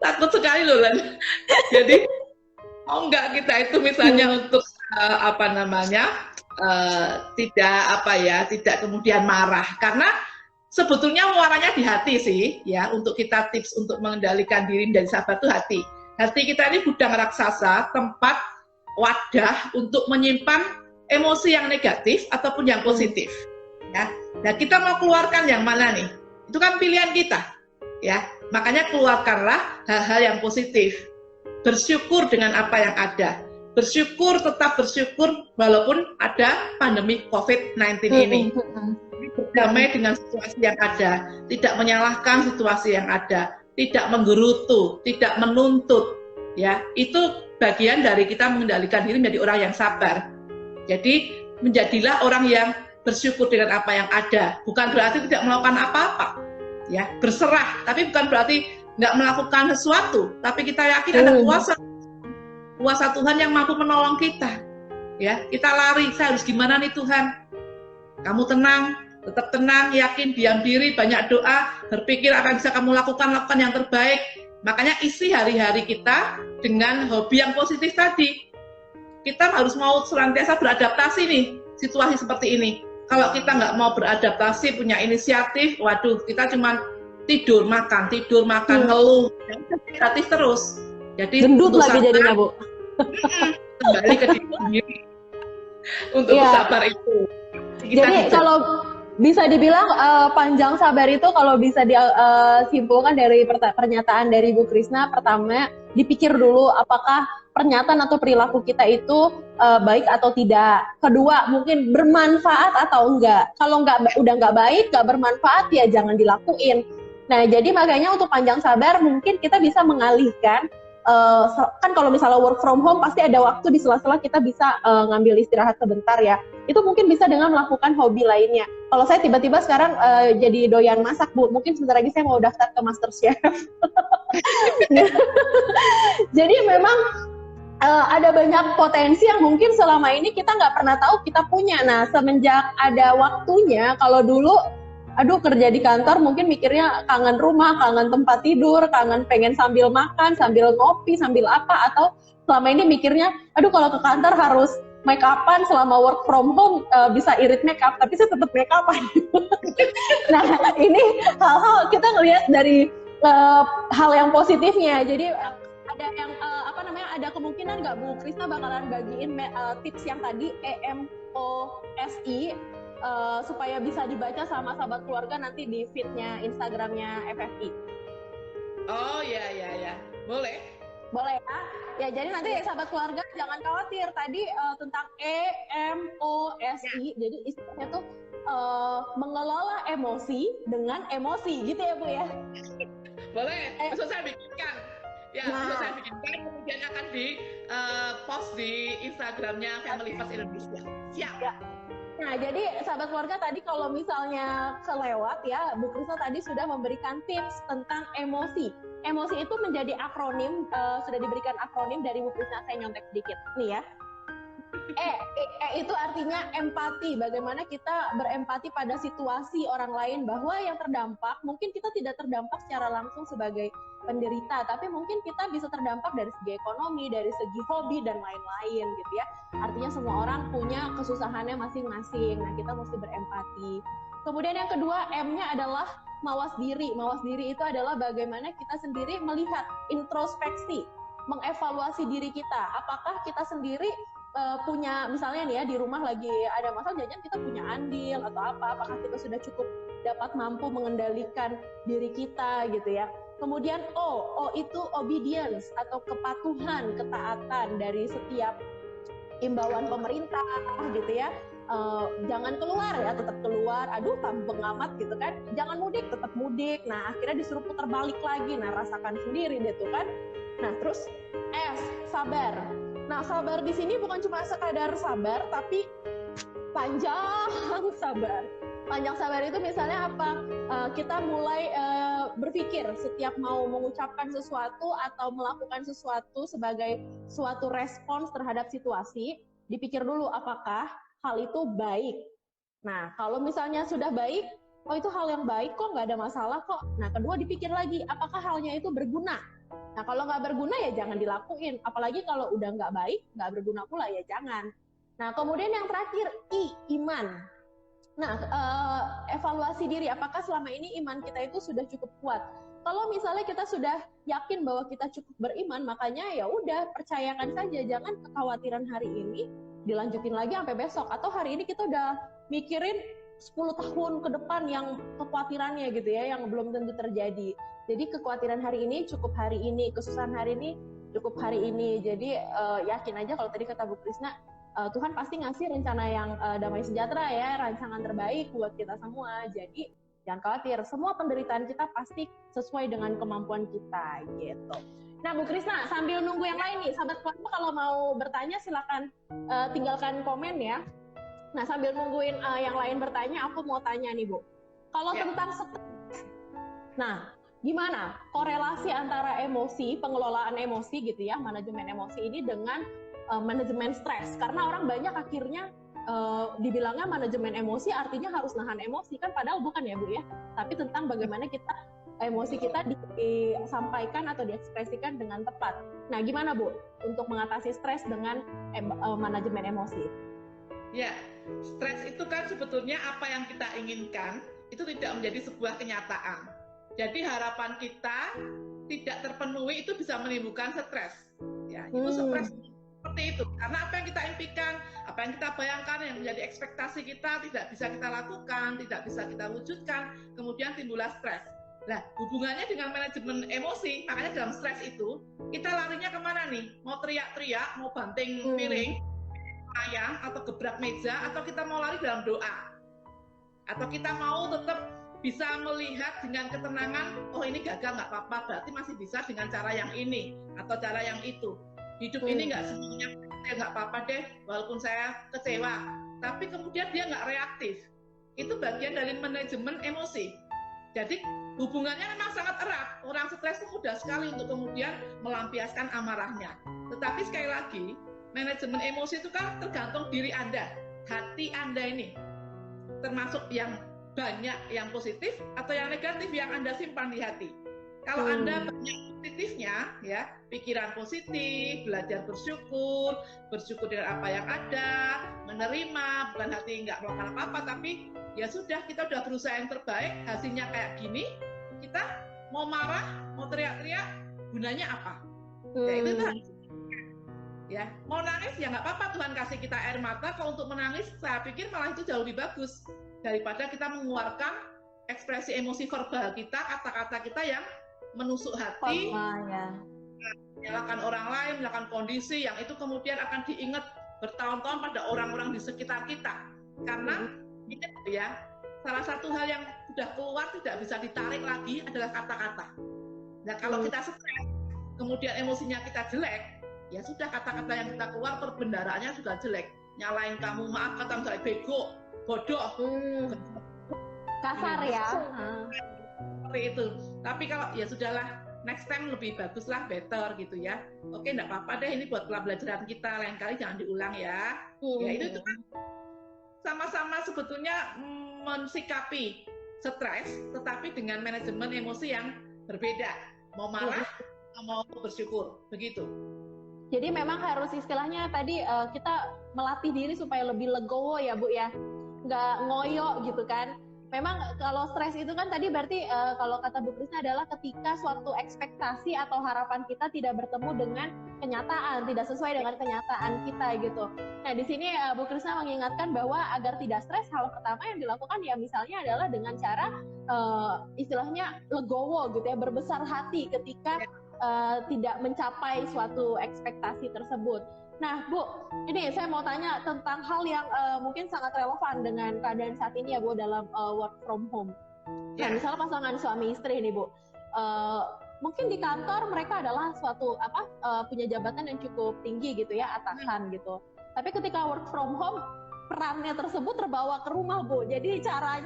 takut sekali loh Lan. Jadi mau nggak kita itu misalnya untuk tidak kemudian marah, karena sebetulnya muaranya di hati sih ya. Untuk kita tips untuk mengendalikan diri dan sabar itu hati kita ini gudang raksasa, tempat wadah untuk menyimpan emosi yang negatif ataupun yang positif ya. Nah, kita mau keluarkan yang mana nih, itu kan pilihan kita ya. Makanya keluarkanlah hal-hal yang positif. Bersyukur dengan apa yang ada. Tetap bersyukur walaupun ada pandemi COVID-19 ini. Berdamai dengan situasi yang ada. Tidak menyalahkan situasi yang ada. Tidak menggerutu, tidak menuntut. Ya, itu bagian dari kita mengendalikan diri menjadi orang yang sabar. Jadi, menjadilah orang yang bersyukur dengan apa yang ada. Bukan berarti tidak melakukan apa-apa. Ya, berserah, tapi bukan berarti nggak melakukan sesuatu, tapi kita yakin ada kuasa Tuhan yang mampu menolong kita. Ya, kita lari, saya harus gimana nih Tuhan? Kamu tenang, tetap tenang, yakin, diam diri, banyak doa, berpikir apa yang bisa kamu lakukan yang terbaik. Makanya isi hari-hari kita dengan hobi yang positif tadi. Kita harus mau senantiasa beradaptasi nih situasi seperti ini. Kalau kita nggak mau beradaptasi, punya inisiatif, waduh, kita cuma tidur makan, ngeluh, negatif terus. Jadi gendut lagi jadinya, Bu. Kembali ke diri sendiri untuk sabar itu. Jadi kalau bisa dibilang panjang sabar itu kalau bisa disimpulkan dari pernyataan dari Bu Krisna, pertama dipikir dulu apakah pernyataan atau perilaku kita itu baik atau tidak. Kedua, mungkin bermanfaat atau enggak. Kalau udah nggak baik, nggak bermanfaat, ya jangan dilakuin. Nah, jadi makanya untuk panjang sabar mungkin kita bisa mengalihkan. Kan kalau misalnya work from home pasti ada waktu di sela-sela kita bisa ngambil istirahat sebentar ya. Itu mungkin bisa dengan melakukan hobi lainnya. Kalau saya tiba-tiba sekarang jadi doyan masak, Bu, mungkin sebentar lagi saya mau daftar ke MasterChef. Jadi memang ada banyak potensi yang mungkin selama ini kita nggak pernah tahu kita punya. Nah, semenjak ada waktunya, kalau dulu kerja di kantor mungkin mikirnya kangen rumah, kangen tempat tidur, kangen pengen sambil makan, sambil ngopi, sambil apa, atau selama ini mikirnya kalau ke kantor harus make up-an, selama work from home bisa irit make up, tapi saya tetap make up-an. Nah, ini hal-hal kita ngelihat dari hal yang positifnya. Jadi ada kemungkinan nggak Bu Krisna bakalan bagiin tips yang tadi EMOSI supaya bisa dibaca sama sahabat keluarga nanti di feednya Instagramnya FFI. Oh ya, boleh. Boleh ya? Ya, jadi nanti sahabat keluarga jangan khawatir tadi tentang EMOSI. Jadi istilahnya tuh mengelola emosi dengan emosi gitu ya Bu ya? Boleh, besok saya bikinkan. Ya, besok saya bikinkan, kemudian akan di post di Instagramnya Family First Indonesia. Siap. Ya. Nah, jadi sahabat keluarga tadi kalau misalnya kelewat ya, Bu Krisna tadi sudah memberikan tips tentang emosi. Emosi itu menjadi akronim, sudah diberikan akronim dari Bu Krisna, saya nyontek sedikit nih ya. E itu artinya empati, bagaimana kita berempati pada situasi orang lain, bahwa yang terdampak, mungkin kita tidak terdampak secara langsung sebagai penderita, tapi mungkin kita bisa terdampak dari segi ekonomi, dari segi hobi, dan lain-lain gitu ya. Artinya semua orang punya kesusahannya masing-masing, nah kita mesti berempati. Kemudian yang kedua, M-nya adalah mawas diri. Mawas diri itu adalah bagaimana kita sendiri melihat, introspeksi, mengevaluasi diri kita. Apakah kita sendiri punya, misalnya nih ya, di rumah lagi ada masalah, jangan kita punya andil atau apa, apakah kita sudah cukup dapat mampu mengendalikan diri kita gitu ya. Kemudian O itu obedience atau kepatuhan, ketaatan dari setiap imbauan pemerintah gitu ya. Jangan keluar ya, tetap keluar, aduh tampeng amat gitu kan, jangan mudik, tetap mudik, nah akhirnya disuruh putar balik lagi, nah rasakan sendiri deh tuh kan. Nah terus S, sabar. Nah sabar di sini bukan cuma sekadar sabar, tapi panjang sabar. Panjang sabar itu misalnya apa? Kita mulai berpikir setiap mau mengucapkan sesuatu atau melakukan sesuatu sebagai suatu respons terhadap situasi, dipikir dulu apakah hal itu baik. Nah, kalau misalnya sudah baik, oh itu hal yang baik kok, nggak ada masalah kok. Nah, kedua dipikir lagi, apakah halnya itu berguna? Nah, kalau nggak berguna ya jangan dilakuin. Apalagi kalau udah nggak baik, nggak berguna pula ya jangan. Nah, kemudian yang terakhir, I, iman. Nah, evaluasi diri, apakah selama ini iman kita itu sudah cukup kuat? Kalau misalnya kita sudah yakin bahwa kita cukup beriman, makanya ya udah percayakan saja, jangan kekhawatiran hari ini dilanjutin lagi sampai besok, atau hari ini kita udah mikirin 10 tahun ke depan yang kekhawatirannya gitu ya, yang belum tentu terjadi. Jadi kekhawatiran hari ini cukup hari ini, kesusahan hari ini cukup hari ini. Jadi yakin aja, kalau tadi kata Bu Krisna, Tuhan pasti ngasih rencana yang damai sejahtera ya, rancangan terbaik buat kita semua. Jadi jangan khawatir, semua penderitaan kita pasti sesuai dengan kemampuan kita gitu. Nah Bu Krisna, sambil nunggu yang lain nih, sahabat keluarga kalau mau bertanya silakan tinggalkan komen ya. Nah sambil nungguin yang lain bertanya, aku mau tanya nih Bu, kalau tentang stres, nah gimana korelasi antara emosi, pengelolaan emosi gitu ya, manajemen emosi ini dengan manajemen stres? Karena orang banyak akhirnya dibilangnya manajemen emosi artinya harus nahan emosi, kan padahal bukan ya Bu ya, tapi tentang bagaimana kita emosi kita disampaikan atau diekspresikan dengan tepat. Nah gimana Bu untuk mengatasi stres dengan manajemen emosi? Ya, stres itu kan sebetulnya apa yang kita inginkan itu tidak menjadi sebuah kenyataan. Jadi harapan kita tidak terpenuhi itu bisa menimbulkan stres. Ya, itu stres seperti itu. Karena apa yang kita impikan, apa yang kita bayangkan, yang menjadi ekspektasi kita tidak bisa kita lakukan, tidak bisa kita wujudkan, kemudian timbullah stres. Nah, hubungannya dengan manajemen emosi, makanya dalam stres itu kita larinya kemana nih? Mau teriak-teriak, mau banting piring, ayam, atau gebrak meja, atau kita mau lari dalam doa, atau kita mau tetap bisa melihat dengan ketenangan, oh ini gagal nggak apa-apa, berarti masih bisa dengan cara yang ini atau cara yang itu. Hidup ini nggak semuanya nggak apa-apa deh, walaupun saya kecewa, tapi kemudian dia nggak reaktif. Itu bagian dari manajemen emosi. Jadi hubungannya memang sangat erat. Orang stres itu mudah sekali untuk kemudian melampiaskan amarahnya. Tetapi sekali lagi, manajemen emosi itu kan tergantung diri Anda, hati Anda ini, termasuk yang banyak yang positif atau yang negatif yang Anda simpan di hati. Kalau Anda banyak positifnya, ya, pikiran positif, belajar bersyukur dengan apa yang ada, menerima, bukan hati nggak melakukan apa-apa, tapi ya sudah, kita udah berusaha yang terbaik, hasilnya kayak gini, kita mau marah, mau teriak-teriak, gunanya apa? Ya itu Ya, mau nangis ya nggak apa-apa, Tuhan kasih kita air mata. Kalau untuk menangis, saya pikir malah itu jauh lebih bagus daripada kita mengeluarkan ekspresi emosi verbal kita, kata-kata kita yang menusuk hati, ya. menyalahkan orang lain, menyalahkan kondisi yang itu kemudian akan diingat bertahun-tahun pada orang-orang di sekitar kita. Karena ingat ya, salah satu hal yang sudah keluar tidak bisa ditarik lagi adalah kata-kata. Nah, kalau kita stres, kemudian emosinya kita jelek, ya sudah, kata-kata yang kita keluar perbendaraannya juga jelek. Nyalain kamu, maaf kata misalnya bego, bodoh, kasar ya. Seperti itu. Tapi kalau ya sudahlah, next time lebih bagus lah, better gitu ya. Oke, enggak apa-apa deh, ini buat pelajaran kita, lain kali jangan diulang ya. Ya itu kan sama-sama sebetulnya mensikapi stres, tetapi dengan manajemen emosi yang berbeda. Mau marah, mau bersyukur, begitu. Jadi memang harus istilahnya tadi kita melatih diri supaya lebih legowo ya Bu ya, nggak ngoyo gitu kan. Memang kalau stres itu kan tadi berarti kalau kata Bu Krisna adalah ketika suatu ekspektasi atau harapan kita tidak bertemu dengan kenyataan, tidak sesuai dengan kenyataan kita gitu. Nah di sini Bu Krisna mengingatkan bahwa agar tidak stres, hal pertama yang dilakukan ya misalnya adalah dengan cara istilahnya legowo gitu ya, berbesar hati ketika tidak mencapai suatu ekspektasi tersebut. Nah, Bu, ini saya mau tanya tentang hal yang mungkin sangat relevan dengan keadaan saat ini ya, Bu, dalam work from home. Nah, misalnya pasangan suami istri nih, Bu, mungkin di kantor mereka adalah suatu punya jabatan yang cukup tinggi gitu ya, atasan gitu. Tapi ketika work from home, perannya tersebut terbawa ke rumah, Bu. Jadi cara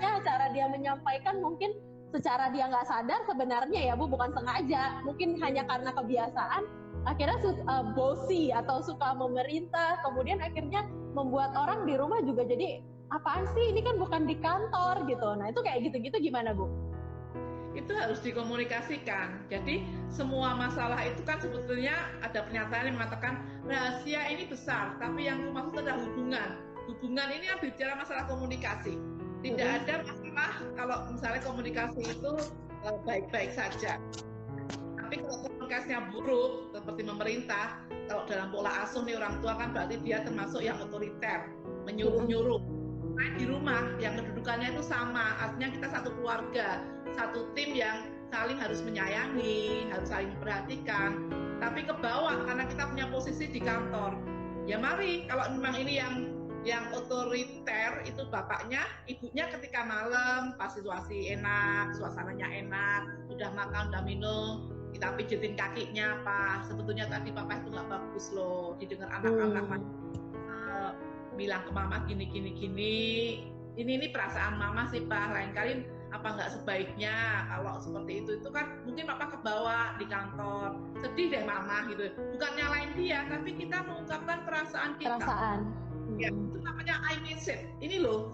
dia menyampaikan mungkin secara dia nggak sadar sebenarnya ya Bu, bukan sengaja, mungkin hanya karena kebiasaan akhirnya bossy atau suka memerintah, kemudian akhirnya membuat orang di rumah juga jadi apaan sih, ini kan bukan di kantor gitu. Nah itu kayak gitu-gitu gimana Bu? Itu harus dikomunikasikan. Jadi semua masalah itu kan sebetulnya ada pernyataan yang mengatakan rahasia ini besar, tapi yang maksud adalah hubungan ini yang bicara masalah komunikasi. Tidak ada masalah kalau misalnya komunikasi itu baik-baik saja. Tapi kalau komunikasinya buruk, seperti memerintah, kalau dalam pola asuh nih orang tua kan berarti dia termasuk yang otoriter, menyuruh-nyuruh. Nah, di rumah yang kedudukannya itu sama, artinya kita satu keluarga, satu tim yang saling harus menyayangi, harus saling memperhatikan. Tapi ke bawah karena kita punya posisi di kantor. Ya mari, kalau memang ini yang otoriter itu bapaknya, ibunya ketika malam pas situasi enak, suasananya enak, udah makan, udah minum, kita pijetin kakinya apa, sebetulnya tadi papa itu nggak bagus loh, didengar anak-anak bilang ke mama gini, ini perasaan mama sih Pak, lain kali apa nggak sebaiknya kalau seperti itu kan mungkin papa kebawa di kantor, sedih deh mama gitu, bukan nyalain dia, tapi kita mengungkapkan perasaan kita. Ya, itu namanya I miss it. Ini loh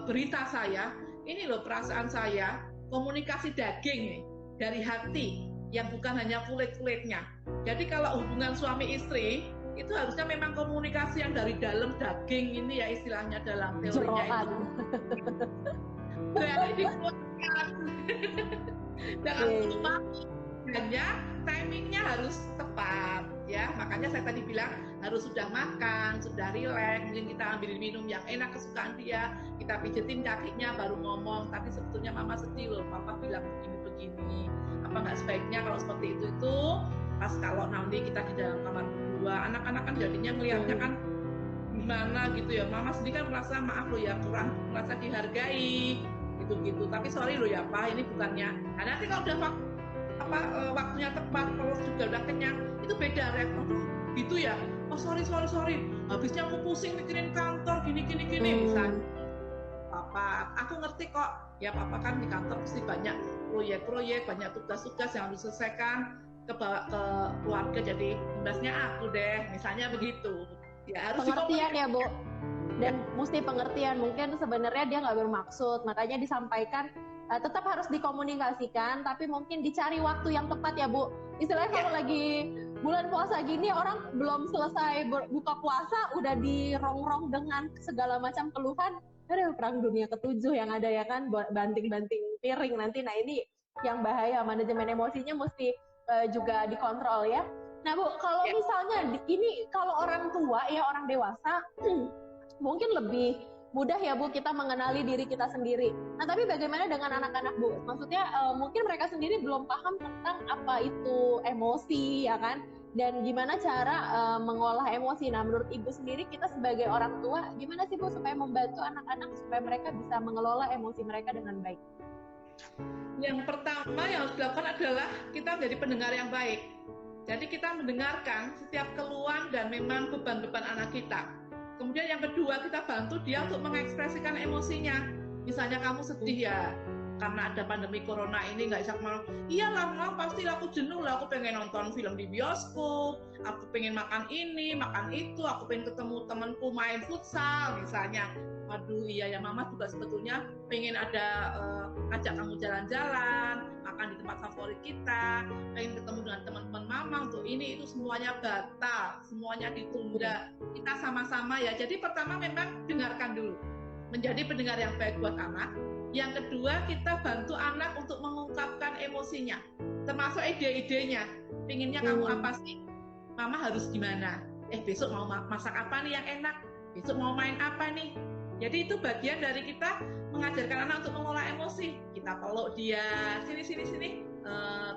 berita saya, ini loh perasaan saya, komunikasi daging nih, dari hati, yang bukan hanya kulit-kulitnya. Jadi kalau hubungan suami istri, itu harusnya memang komunikasi yang dari dalam daging ini ya istilahnya dalam teorinya itu. Berani dikeluarkan. Jangan lupa, hanya timingnya harus tepat ya, makanya saya tadi bilang harus sudah makan, sudah rileks, mungkin kita ambil minum yang enak kesukaan dia, kita pijetin kakinya baru ngomong, tapi sebetulnya mama sedih loh, papa bilang begini, apa nggak sebaiknya kalau seperti itu pas kalau nanti kita di dalam kamar berdua, anak-anak kan jadinya melihatnya kan gimana gitu ya, mama sendiri kan merasa maaf loh ya, kurang merasa dihargai gitu-gitu, tapi sorry loh ya Pak, ini bukannya, nah nanti kalau udah waktunya tepat, kalau juga udah kenyang, itu beda reaksi. Gitu ya, oh sorry, habisnya aku pusing mikirin kantor gini misalnya. Papa, aku ngerti kok, ya papa kan di kantor pasti banyak proyek, banyak tugas-tugas yang harus diselesaikan, ke keluarga, jadi imbasnya aku deh, misalnya begitu. Ya harus pengertian ya Bu, dan mesti pengertian, mungkin sebenarnya dia nggak bermaksud, makanya disampaikan. Tetap harus dikomunikasikan, tapi mungkin dicari waktu yang tepat ya Bu. Istilahnya kalau lagi bulan puasa gini, orang belum selesai buka puasa, udah dirongrong dengan segala macam keluhan. Aduh, perang dunia ke-7 yang ada ya kan, banting-banting piring nanti. Nah ini yang bahaya, manajemen emosinya mesti juga dikontrol ya. Nah Bu, kalau misalnya ini kalau orang tua ya, orang dewasa mungkin lebih mudah ya Bu kita mengenali diri kita sendiri. Nah tapi bagaimana dengan anak-anak Bu? Maksudnya mungkin mereka sendiri belum paham tentang apa itu emosi ya kan? Dan gimana cara mengolah emosi. Nah menurut Ibu sendiri kita sebagai orang tua gimana sih Bu supaya membantu anak-anak supaya mereka bisa mengelola emosi mereka dengan baik? Yang pertama yang harus dilakukan adalah kita menjadi pendengar yang baik. Jadi kita mendengarkan setiap keluhan dan memang beban-beban anak kita. Kemudian yang kedua, kita bantu dia untuk mengekspresikan emosinya. Misalnya kamu sedih ya, karena ada pandemi corona ini nggak bisa kemana. Iyalah, Mama, pasti aku jenuh lah, aku pengen nonton film di bioskop, aku pengen makan ini, makan itu, aku pengen ketemu temanku main futsal misalnya. Aduh iya ya, Mama juga sebetulnya pengen ada ajak kamu jalan-jalan, makan di tempat favorit kita, pengen ketemu dengan teman-teman Mama untuk ini itu semuanya batal, semuanya ditunda. Kita sama-sama ya. Jadi pertama memang dengarkan dulu, menjadi pendengar yang baik buat anak. Yang kedua kita bantu anak untuk mengungkapkan emosinya, termasuk ide-idenya. Pinginnya kamu apa sih? Mama harus gimana? Besok mau masak apa nih yang enak? Besok mau main apa nih? Jadi itu bagian dari kita mengajarkan anak untuk mengolah emosi. Kita peluk dia, sini,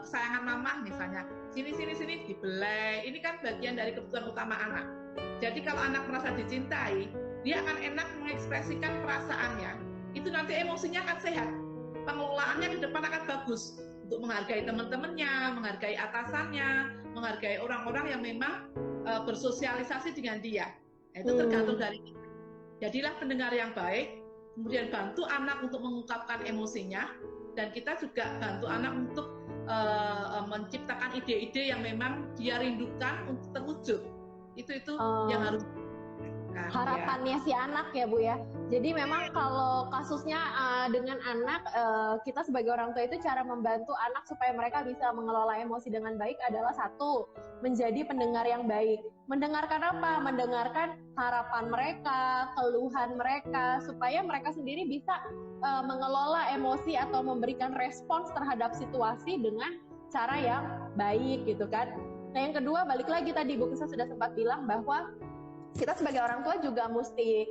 kesayangan mama misalnya, sini, dibelai. Ini kan bagian dari kebutuhan utama anak. Jadi kalau anak merasa dicintai, dia akan enak mengekspresikan perasaannya. Itu nanti emosinya akan sehat. Pengelolaannya ke depan akan bagus. Untuk menghargai teman-temannya, menghargai atasannya, menghargai orang-orang yang memang bersosialisasi dengan dia. Itu tergantung dari kita. Jadilah pendengar yang baik, kemudian bantu anak untuk mengungkapkan emosinya, dan kita juga bantu anak untuk menciptakan ide-ide yang memang dia rindukan untuk terwujud. Itu yang harus harapannya si anak ya Bu ya. Jadi memang kalau kasusnya dengan anak, kita sebagai orang tua itu cara membantu anak supaya mereka bisa mengelola emosi dengan baik adalah satu, menjadi pendengar yang baik. Mendengarkan apa? Mendengarkan harapan mereka, keluhan mereka, supaya mereka sendiri bisa mengelola emosi atau memberikan respons terhadap situasi dengan cara yang baik gitu kan. Nah yang kedua, balik lagi tadi Bu Krisna sudah sempat bilang bahwa kita sebagai orang tua juga mesti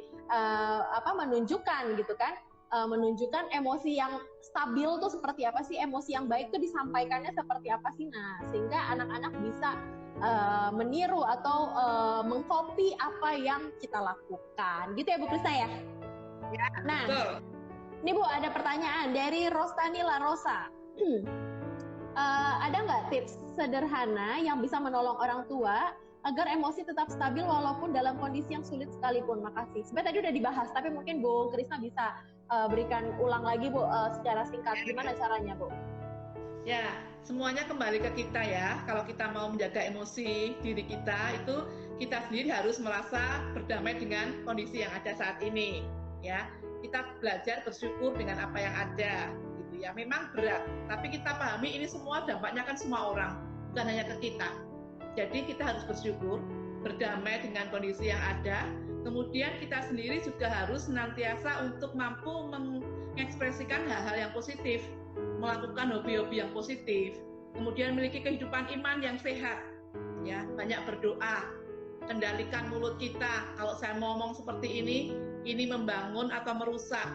menunjukkan gitu kan, menunjukkan emosi yang stabil tuh seperti apa sih, emosi yang baik tuh disampaikannya seperti apa sih. Nah sehingga anak-anak bisa meniru atau mengcopy apa yang kita lakukan gitu ya Bu Krisna ya. Nah ini Bu ada pertanyaan dari Rostanila Rosa. Ada nggak tips sederhana yang bisa menolong orang tua agar emosi tetap stabil walaupun dalam kondisi yang sulit sekalipun? Makasih. Sebenarnya tadi udah dibahas, tapi mungkin Bu Krisna bisa berikan ulang lagi Bu secara singkat. Gimana caranya Bu? Ya, semuanya kembali ke kita ya. Kalau kita mau menjaga emosi diri kita, itu kita sendiri harus merasa berdamai dengan kondisi yang ada saat ini. Ya, kita belajar bersyukur dengan apa yang ada. Gitu ya. Memang berat, tapi kita pahami ini semua dampaknya kan semua orang, bukan hanya ke kita. Jadi kita harus bersyukur, berdamai dengan kondisi yang ada. Kemudian kita sendiri juga harus senantiasa untuk mampu mengekspresikan hal-hal yang positif, melakukan hobi-hobi yang positif, kemudian memiliki kehidupan iman yang sehat. Ya, banyak berdoa, kendalikan mulut kita. Kalau saya ngomong seperti ini membangun atau merusak,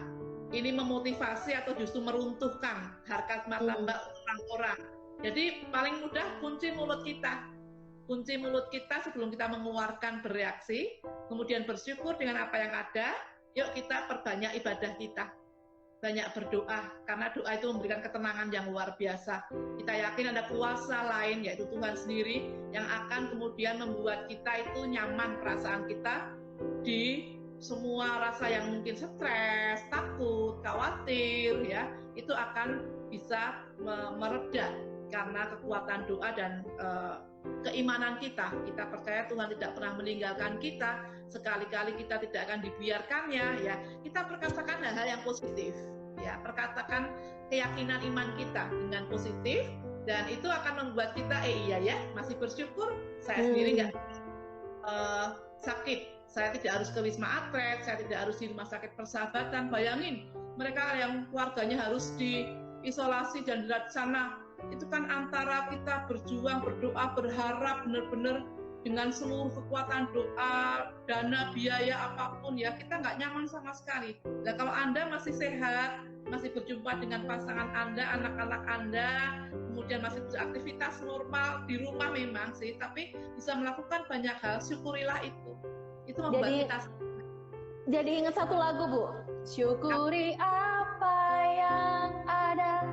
ini memotivasi atau justru meruntuhkan harkat martabat orang-orang. Jadi paling mudah kunci mulut kita. Kunci mulut kita sebelum kita mengeluarkan bereaksi, kemudian bersyukur dengan apa yang ada. Yuk kita perbanyak ibadah kita, banyak berdoa, karena doa itu memberikan ketenangan yang luar biasa. Kita yakin ada kuasa lain, yaitu Tuhan sendiri, yang akan kemudian membuat kita itu nyaman perasaan kita di semua rasa yang mungkin stres, takut, khawatir, ya itu akan bisa mereda karena kekuatan doa dan keimanan kita. Kita percaya Tuhan tidak pernah meninggalkan kita, sekali-kali kita tidak akan dibiarkannya. Ya, kita perkatakan hal-hal yang positif. Ya, perkatakan keyakinan iman kita dengan positif, dan itu akan membuat kita iya ya masih bersyukur. Saya sendiri nggak sakit, saya tidak harus ke Wisma Atlet, saya tidak harus di rumah sakit Persahabatan. Bayangin mereka yang keluarganya harus di isolasi dan di sana itu kan antara kita berjuang, berdoa, berharap benar-benar dengan seluruh kekuatan doa, dana, biaya apapun ya, kita nggak nyaman sama sekali. Nah kalau Anda masih sehat, masih berjumpa dengan pasangan Anda, anak-anak Anda, kemudian masih beraktivitas normal di rumah memang sih, tapi bisa melakukan banyak hal, syukurilah itu. Itu membuat kita. Jadi ingat satu lagu Bu, syukuri apa yang ada,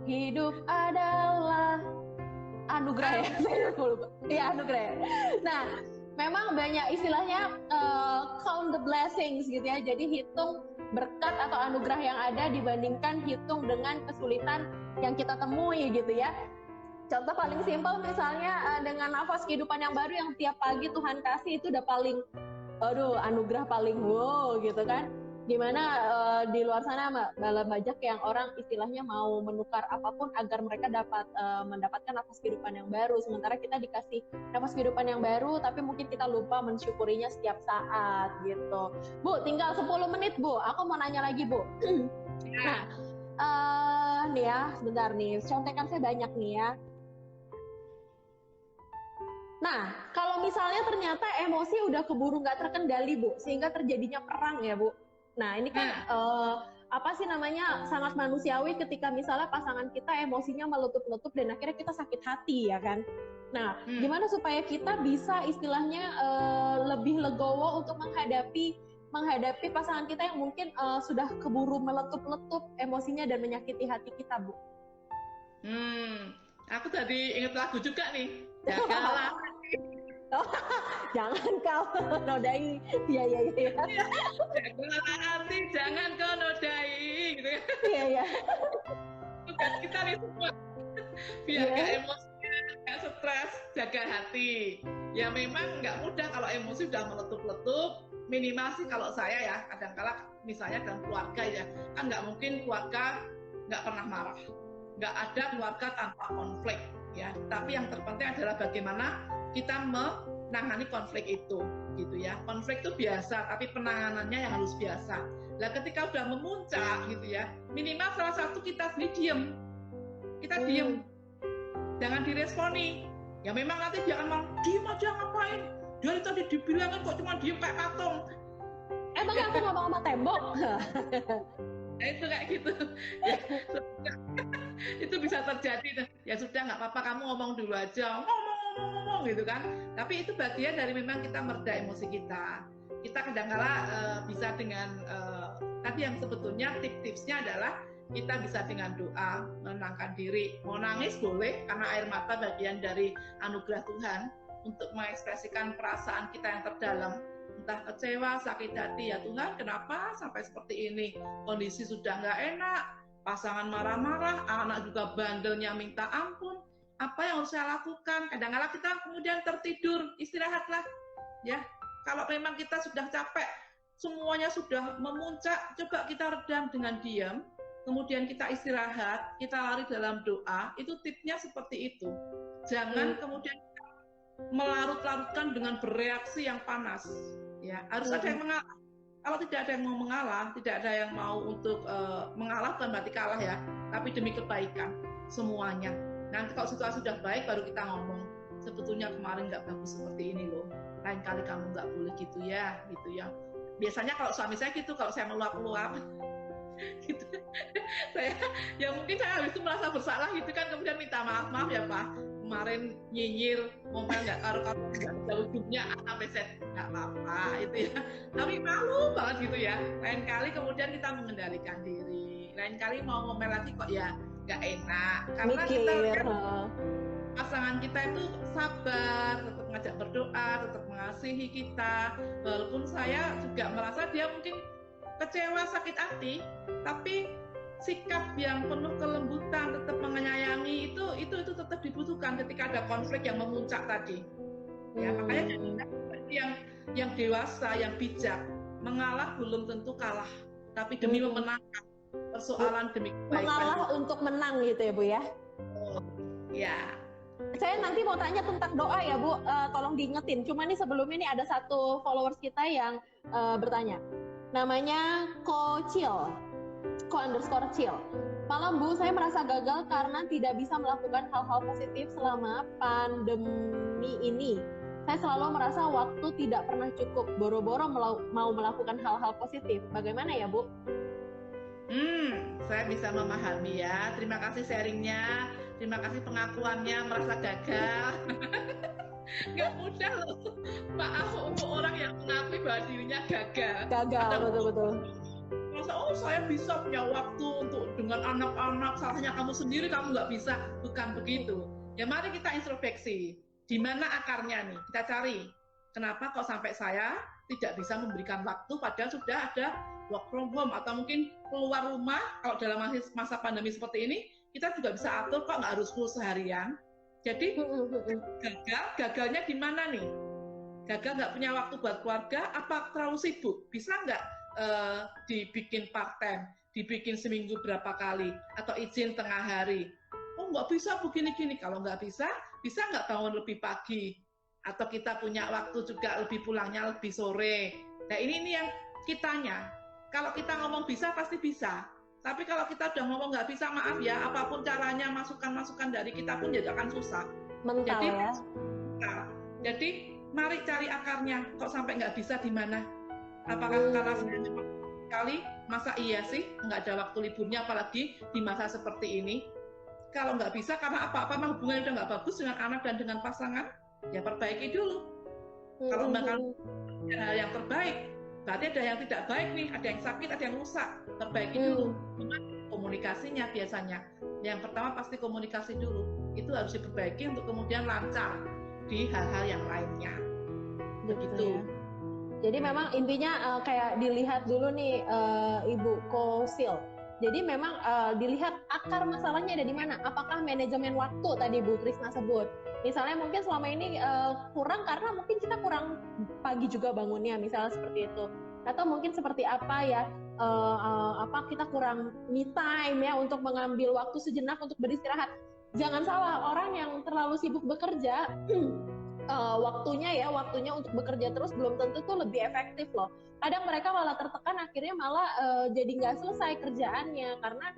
hidup adalah anugerah ya, saya lupa. Iya anugerah. Nah, memang banyak istilahnya count the blessings gitu ya. Jadi hitung berkat atau anugerah yang ada dibandingkan hitung dengan kesulitan yang kita temui gitu ya. Contoh paling simpel misalnya dengan nafas kehidupan yang baru yang tiap pagi Tuhan kasih itu udah paling, aduh anugerah paling wow gitu kan. Gimana di luar sana malah banyak yang orang istilahnya mau menukar apapun agar mereka dapat mendapatkan nafas kehidupan yang baru, sementara kita dikasih nafas kehidupan yang baru tapi mungkin kita lupa mensyukurinya setiap saat gitu. Bu, tinggal 10 menit Bu, aku mau nanya lagi Bu. Nah, nih ya sebentar nih, contekan saya banyak nih ya. Nah, kalau misalnya ternyata emosi udah keburu nggak terkendali Bu, sehingga terjadinya perang ya Bu. Nah ini kan apa sih namanya, sangat manusiawi ketika misalnya pasangan kita emosinya meletup-letup dan akhirnya kita sakit hati ya kan. Nah gimana supaya kita bisa istilahnya lebih legowo untuk menghadapi pasangan kita yang mungkin sudah keburu meletup-letup emosinya dan menyakiti hati kita Bu. Aku tadi inget lagu juga nih, jagalah. Jangan kau nodai, iya. Jagalah hati, jangan kau nodai, gitu ya. Iya. Tugas kita nih semua, biar gak emosi, gak stres, jaga hati. Ya memang nggak mudah kalau emosi udah meletup-letup. Minimal sih kalau saya ya, kadang-kala misalnya dalam keluarga ya, kan nggak mungkin keluarga nggak pernah marah, nggak ada keluarga tanpa konflik ya. Tapi yang terpenting adalah bagaimana kita menangani konflik itu, gitu ya. Konflik itu biasa, tapi penanganannya yang harus biasa. Nah, ketika udah memuncak, gitu ya, minimal salah satu kita diem, jangan diresponi. Ya memang nanti jangan mau diem aja ngapain? Dari tadi dibilangin kok cuma diem kayak patung. Emang aku ngomong sama tembok? Nah, itu kayak gitu. Ya, itu bisa terjadi. Ya sudah nggak apa-apa, kamu ngomong dulu aja, ngomong gitu kan. Tapi itu bagian dari memang kita mereda emosi kita. Kita kadang-kala bisa dengan tadi yang sebetulnya tips-tipsnya adalah kita bisa dengan doa menenangkan diri. Mau nangis boleh, karena air mata bagian dari anugerah Tuhan untuk mengekspresikan perasaan kita yang terdalam. Entah kecewa, sakit hati, ya Tuhan kenapa sampai seperti ini, kondisi sudah nggak enak, pasangan marah-marah, anak juga bandelnya minta ampun, apa yang harus saya lakukan? Kadang-kadang kita kemudian tertidur, istirahatlah ya. Kalau memang kita sudah capek, semuanya sudah memuncak, coba kita redam dengan diam, kemudian kita istirahat, kita lari dalam doa. Itu tipsnya seperti itu. Jangan kemudian melarut-larutkan dengan bereaksi yang panas ya. Harus ada yang mengalah. Kalau tidak ada yang mau mengalah, tidak ada yang mau untuk mengalah, bukan berarti kalah ya, tapi demi kebaikan semuanya. Nanti kalau situasi sudah baik, baru kita ngomong, sebetulnya kemarin nggak bagus seperti ini loh, lain kali kamu nggak boleh gitu ya. Biasanya kalau suami saya gitu, kalau saya meluap-luap gitu, saya ya mungkin saya habis itu merasa bersalah gitu kan, kemudian minta maaf ya Pak, kemarin nyinyir, ngomel nggak karu-karu, nggak ada ujungnya sampai saya nggak apa-apa itu ya, tapi malu banget gitu ya. Lain kali kemudian kita mengendalikan diri, lain kali mau ngomel lagi kok ya nggak enak, karena kita kan pasangan kita itu sabar, tetap ngajak berdoa, tetap mengasihi kita. Walaupun saya juga merasa dia mungkin kecewa, sakit hati, tapi sikap yang penuh kelembutan, tetap menyayangi itu tetap dibutuhkan ketika ada konflik yang memuncak tadi. Ya, makanya yang dewasa, yang bijak, mengalah belum tentu kalah, tapi demi memenangkan persoalan demi kebaikan. Mengalah untuk menang gitu ya Bu ya. Ya. Saya nanti mau tanya tentang doa ya Bu, tolong diingetin. Cuma nih sebelum ini ada satu followers kita yang bertanya. Namanya _Chill. Malam Bu, saya merasa gagal karena tidak bisa melakukan hal-hal positif selama pandemi ini. Saya selalu merasa waktu tidak pernah cukup, boro-boro mau melakukan hal-hal positif. Bagaimana ya Bu? Saya bisa memahami ya. Terima kasih sharingnya, terima kasih pengakuannya merasa gagal. Nggak mudah loh. Maaf untuk orang yang mengakui bahwa dirinya gagal. Gagal, betul-betul. Masa, saya bisa punya waktu untuk dengan anak-anak, salahnya kamu sendiri, kamu nggak bisa. Bukan begitu. Ya mari kita introspeksi. Di mana akarnya nih? Kita cari. Kenapa kok sampai saya tidak bisa memberikan waktu padahal sudah ada work from home atau mungkin keluar rumah. Kalau dalam masa pandemi seperti ini, kita juga bisa atur kok nggak harus full seharian. Jadi gagalnya di mana nih? Gagal nggak punya waktu buat keluarga, apa terlalu sibuk? Bisa nggak dibikin part time, dibikin seminggu berapa kali, atau izin tengah hari? Oh nggak bisa begini-gini. Kalau nggak bisa nggak bangun lebih pagi? Atau kita punya waktu juga lebih pulangnya lebih sore. Nah ini yang kitanya. Kalau kita ngomong bisa pasti bisa. Tapi kalau kita udah ngomong nggak bisa, maaf ya, apapun caranya, masukan-masukan dari kita pun jadi akan susah. Mental jadi, ya. Jadi mari cari akarnya. Kok sampai nggak bisa di mana? Apakah karena saya cepat sekali? Masa iya sih nggak ada waktu liburnya, apalagi di masa seperti ini? Kalau nggak bisa karena apa-apa, memang hubungannya udah nggak bagus dengan anak dan dengan pasangan, ya perbaiki dulu. Kalau bakal hal yang terbaik, berarti ada yang tidak baik nih, ada yang sakit, ada yang rusak. Perbaiki dulu. Gimana komunikasinya biasanya? Yang pertama pasti komunikasi dulu. Itu harus diperbaiki untuk kemudian lancar di hal-hal yang lainnya. Begitu. Ya. Jadi memang intinya kayak dilihat dulu nih Ibu Kosil. Jadi memang dilihat akar masalahnya ada di mana. Apakah manajemen waktu tadi Bu Krisna sebut? Misalnya mungkin selama ini kurang karena mungkin kita kurang pagi juga bangunnya, misalnya seperti itu. Atau mungkin seperti apa ya? Kita kurang me time ya untuk mengambil waktu sejenak untuk beristirahat. Jangan salah, orang yang terlalu sibuk bekerja waktunya untuk bekerja terus belum tentu tuh lebih efektif loh. Kadang mereka malah tertekan, akhirnya malah jadi nggak selesai kerjaannya karena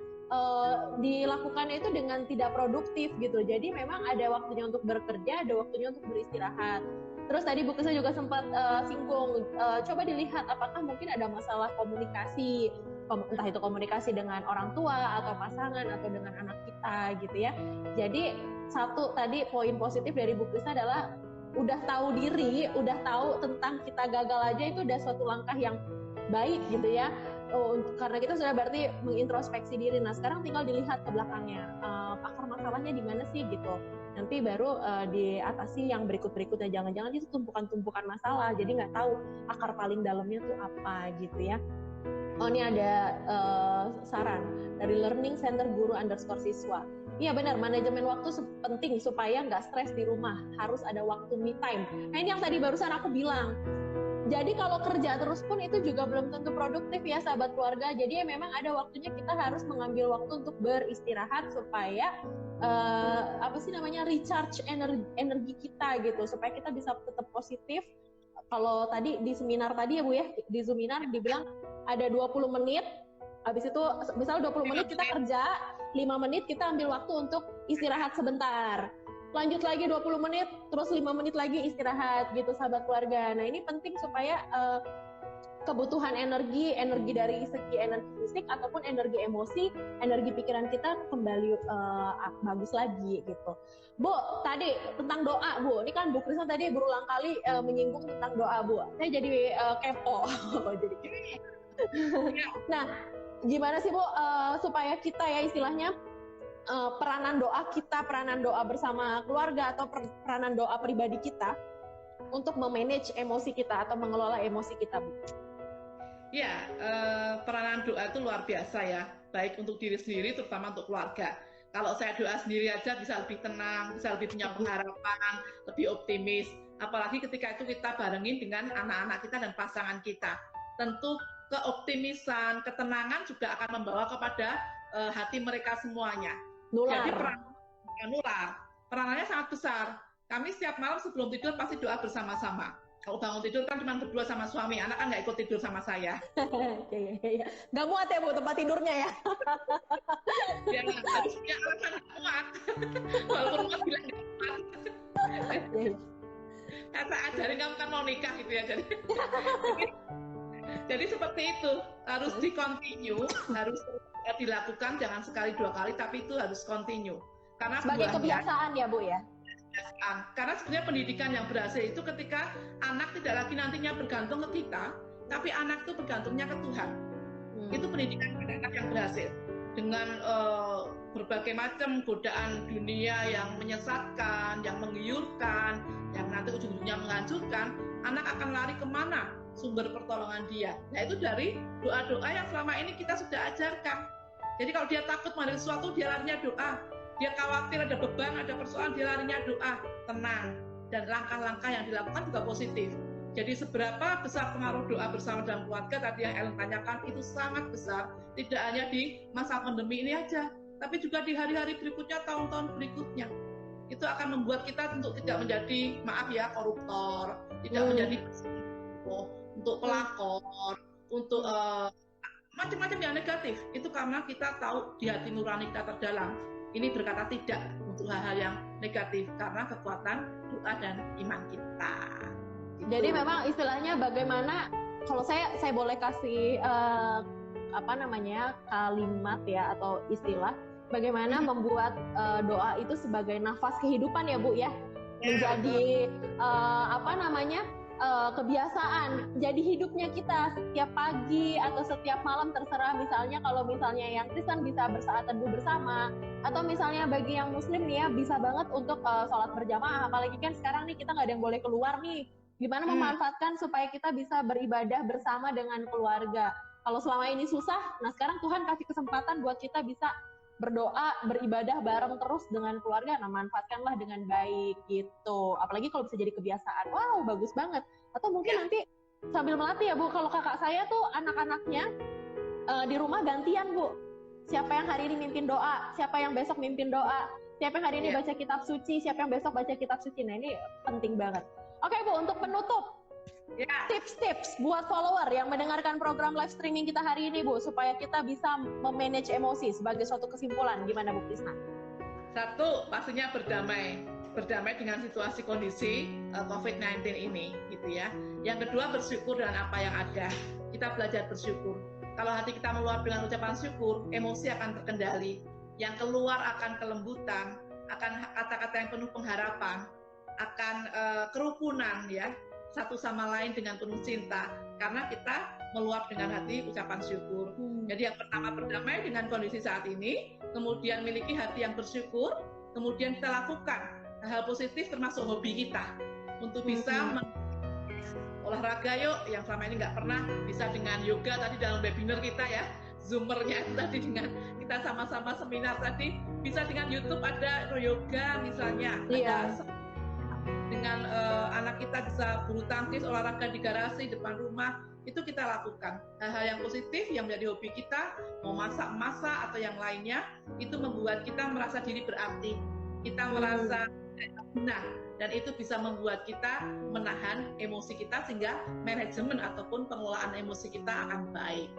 dilakukannya itu dengan tidak produktif gitu. Jadi memang ada waktunya untuk bekerja, ada waktunya untuk beristirahat. Terus tadi Bu Krisna juga sempat singgung, coba dilihat apakah mungkin ada masalah komunikasi, entah itu komunikasi dengan orang tua atau pasangan atau dengan anak kita gitu ya. Jadi satu tadi poin positif dari Bu Krisna adalah udah tahu diri, udah tahu tentang kita gagal aja itu udah suatu langkah yang baik gitu ya. Karena kita sudah berarti mengintrospeksi diri. Nah sekarang tinggal dilihat ke belakangnya, akar masalahnya di mana sih gitu. Nanti baru diatasi yang berikut-berikutnya. Jangan-jangan itu tumpukan-tumpukan masalah, jadi nggak tahu akar paling dalamnya tuh apa gitu ya. Oh ini ada saran dari Learning Center Guru_Siswa. Iya benar, manajemen waktu penting supaya nggak stres di rumah. Harus ada waktu me time. Nah ini yang tadi barusan aku bilang. Jadi kalau kerja terus pun itu juga belum tentu produktif ya sahabat keluarga. Jadi ya memang ada waktunya kita harus mengambil waktu untuk beristirahat supaya recharge energi kita gitu. Supaya kita bisa tetap positif. Kalau tadi di seminar tadi ya Bu ya, di seminar dibilang ada 20 menit. Habis itu misalnya 20 menit kita kerja, 5 menit kita ambil waktu untuk istirahat sebentar. Lanjut lagi 20 menit, terus 5 menit lagi istirahat gitu sahabat keluarga. Nah ini penting supaya kebutuhan energi dari segi energi fisik ataupun energi emosi, energi pikiran kita kembali bagus lagi gitu. Bu, tadi tentang doa Bu, ini kan Bu Krisna tadi berulang kali menyinggung tentang doa Bu. Saya jadi kepo. Jadi nah, gimana sih Bu supaya kita ya istilahnya peranan doa bersama keluarga atau peranan doa pribadi kita untuk memanage emosi kita atau mengelola emosi kita Bu? Ya, peranan doa itu luar biasa ya, baik untuk diri sendiri terutama untuk keluarga. Kalau saya doa sendiri aja bisa lebih tenang, bisa lebih punya pengharapan, lebih optimis. Apalagi ketika itu kita barengin dengan anak-anak kita dan pasangan kita. Tentu keoptimisan, ketenangan juga akan membawa kepada hati mereka semuanya. Nular. Jadi nular. Peranannya sangat besar. Kami setiap malam sebelum tidur pasti doa bersama-sama. Kalau bangun tidur kan cuma berdua sama suami, anak kan nggak ikut tidur sama saya. Iya. Nggak muat ya Bu tempat tidurnya ya? Ya harus punya alasan kuat. Walaupun kuat bilang nggak kuat. Iya. Kata ajarin kamu kan mau nikah gitu ya. Jadi seperti itu, harus di-continue, harus dilakukan, jangan sekali dua kali, tapi itu harus continue. Karena sebagai kebiasaan ya Bu ya? Karena sebenarnya pendidikan yang berhasil itu ketika anak tidak lagi nantinya bergantung ke kita, tapi anak itu bergantungnya ke Tuhan. Itu pendidikan anak yang berhasil. Dengan berbagai macam godaan dunia yang menyesatkan, yang menggiurkan, yang nanti ujung-ujungnya menghancurkan, anak akan lari kemana sumber pertolongan dia. Nah itu dari doa-doa yang selama ini kita sudah ajarkan. Jadi kalau dia takut menghadapi sesuatu, dia larinya doa. Dia khawatir ada beban, ada persoalan, dia larinya doa, tenang. Dan langkah-langkah yang dilakukan juga positif. Jadi seberapa besar pengaruh doa bersama dalam keluarga, tadi yang Ellen tanyakan, itu sangat besar. Tidak hanya di masa pandemi ini aja, tapi juga di hari-hari berikutnya, tahun-tahun berikutnya. Itu akan membuat kita untuk tidak menjadi, maaf ya, koruptor, tidak menjadi untuk pelakor, untuk macam-macam yang negatif. Itu karena kita tahu di hati nurani kita terdalam, ini berkata tidak untuk hal-hal yang negatif karena kekuatan doa dan iman kita. Gitu. Jadi memang istilahnya bagaimana, kalau saya boleh kasih kalimat ya atau istilah, bagaimana membuat doa itu sebagai nafas kehidupan ya Bu ya, menjadi kebiasaan, jadi hidupnya kita setiap pagi atau setiap malam, terserah. Misalnya kalau misalnya yang Kristen bisa bersaat teduh bersama, atau misalnya bagi yang Muslim nih ya bisa banget untuk sholat berjamaah. Apalagi kan sekarang nih kita nggak ada yang boleh keluar nih. Gimana memanfaatkan supaya kita bisa beribadah bersama dengan keluarga. Kalau selama ini susah, nah sekarang Tuhan kasih kesempatan buat kita bisa berdoa, beribadah bareng terus dengan keluarga. Nah manfaatkanlah dengan baik gitu. Apalagi kalau bisa jadi kebiasaan. Wow, bagus banget. Atau mungkin nanti sambil melatih ya Bu, kalau kakak saya tuh anak-anaknya di rumah gantian Bu. Siapa yang hari ini mimpin doa, siapa yang besok mimpin doa, siapa yang hari ini baca kitab suci, siapa yang besok baca kitab suci. Nah ini penting banget. Oke Bu, untuk penutup, tips-tips buat follower yang mendengarkan program live streaming kita hari ini Bu, supaya kita bisa memanage emosi sebagai suatu kesimpulan. Gimana Bu Krisna? Satu, pastinya berdamai dengan situasi kondisi COVID-19 ini, gitu ya. Yang kedua, bersyukur dengan apa yang ada. Kita belajar bersyukur. Kalau hati kita meluap dengan ucapan syukur, emosi akan terkendali. Yang keluar akan kelembutan, akan kata-kata yang penuh pengharapan, akan kerukunan ya, satu sama lain dengan penuh cinta, karena kita meluap dengan hati ucapan syukur. Jadi yang pertama, berdamai dengan kondisi saat ini, kemudian miliki hati yang bersyukur, kemudian kita lakukan hal positif termasuk hobi kita untuk bisa olahraga yuk, yang selama ini nggak pernah, bisa dengan yoga tadi dalam webinar kita ya, zoomernya tadi, dengan kita sama-sama seminar tadi, bisa dengan YouTube ada yoga misalnya, dengan anak kita bisa bulu tangkis, olahraga di garasi depan rumah, itu kita lakukan. Hal-hal yang positif yang menjadi hobi kita, mau masak-masak atau yang lainnya, itu membuat kita merasa diri berarti, kita merasa benar, dan itu bisa membuat kita menahan emosi kita sehingga manajemen ataupun pengelolaan emosi kita akan baik.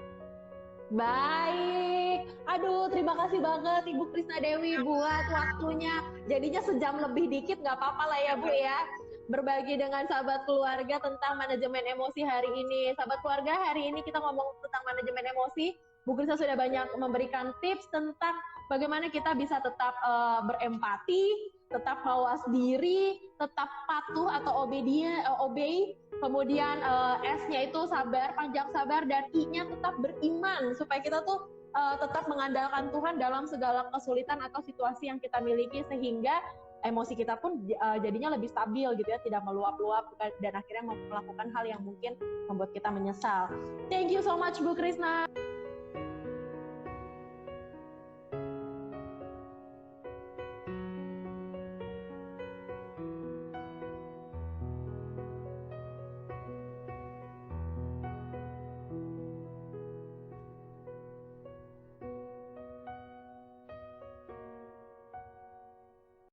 Baik, aduh terima kasih banget Ibu Krisna Dewi buat waktunya. Jadinya sejam lebih dikit nggak apa-apa lah ya Bu ya, berbagi dengan sahabat keluarga tentang manajemen emosi hari ini. Sahabat keluarga, hari ini kita ngomong tentang manajemen emosi. Bu Krisna sudah banyak memberikan tips tentang bagaimana kita bisa tetap berempati, tetap mawas diri, tetap patuh atau obey. Kemudian S-nya itu sabar, panjang sabar, dan I-nya tetap beriman supaya kita tuh tetap mengandalkan Tuhan dalam segala kesulitan atau situasi yang kita miliki, sehingga emosi kita pun jadinya lebih stabil gitu ya, tidak meluap-luap dan akhirnya melakukan hal yang mungkin membuat kita menyesal. Thank you so much Bu Krisna.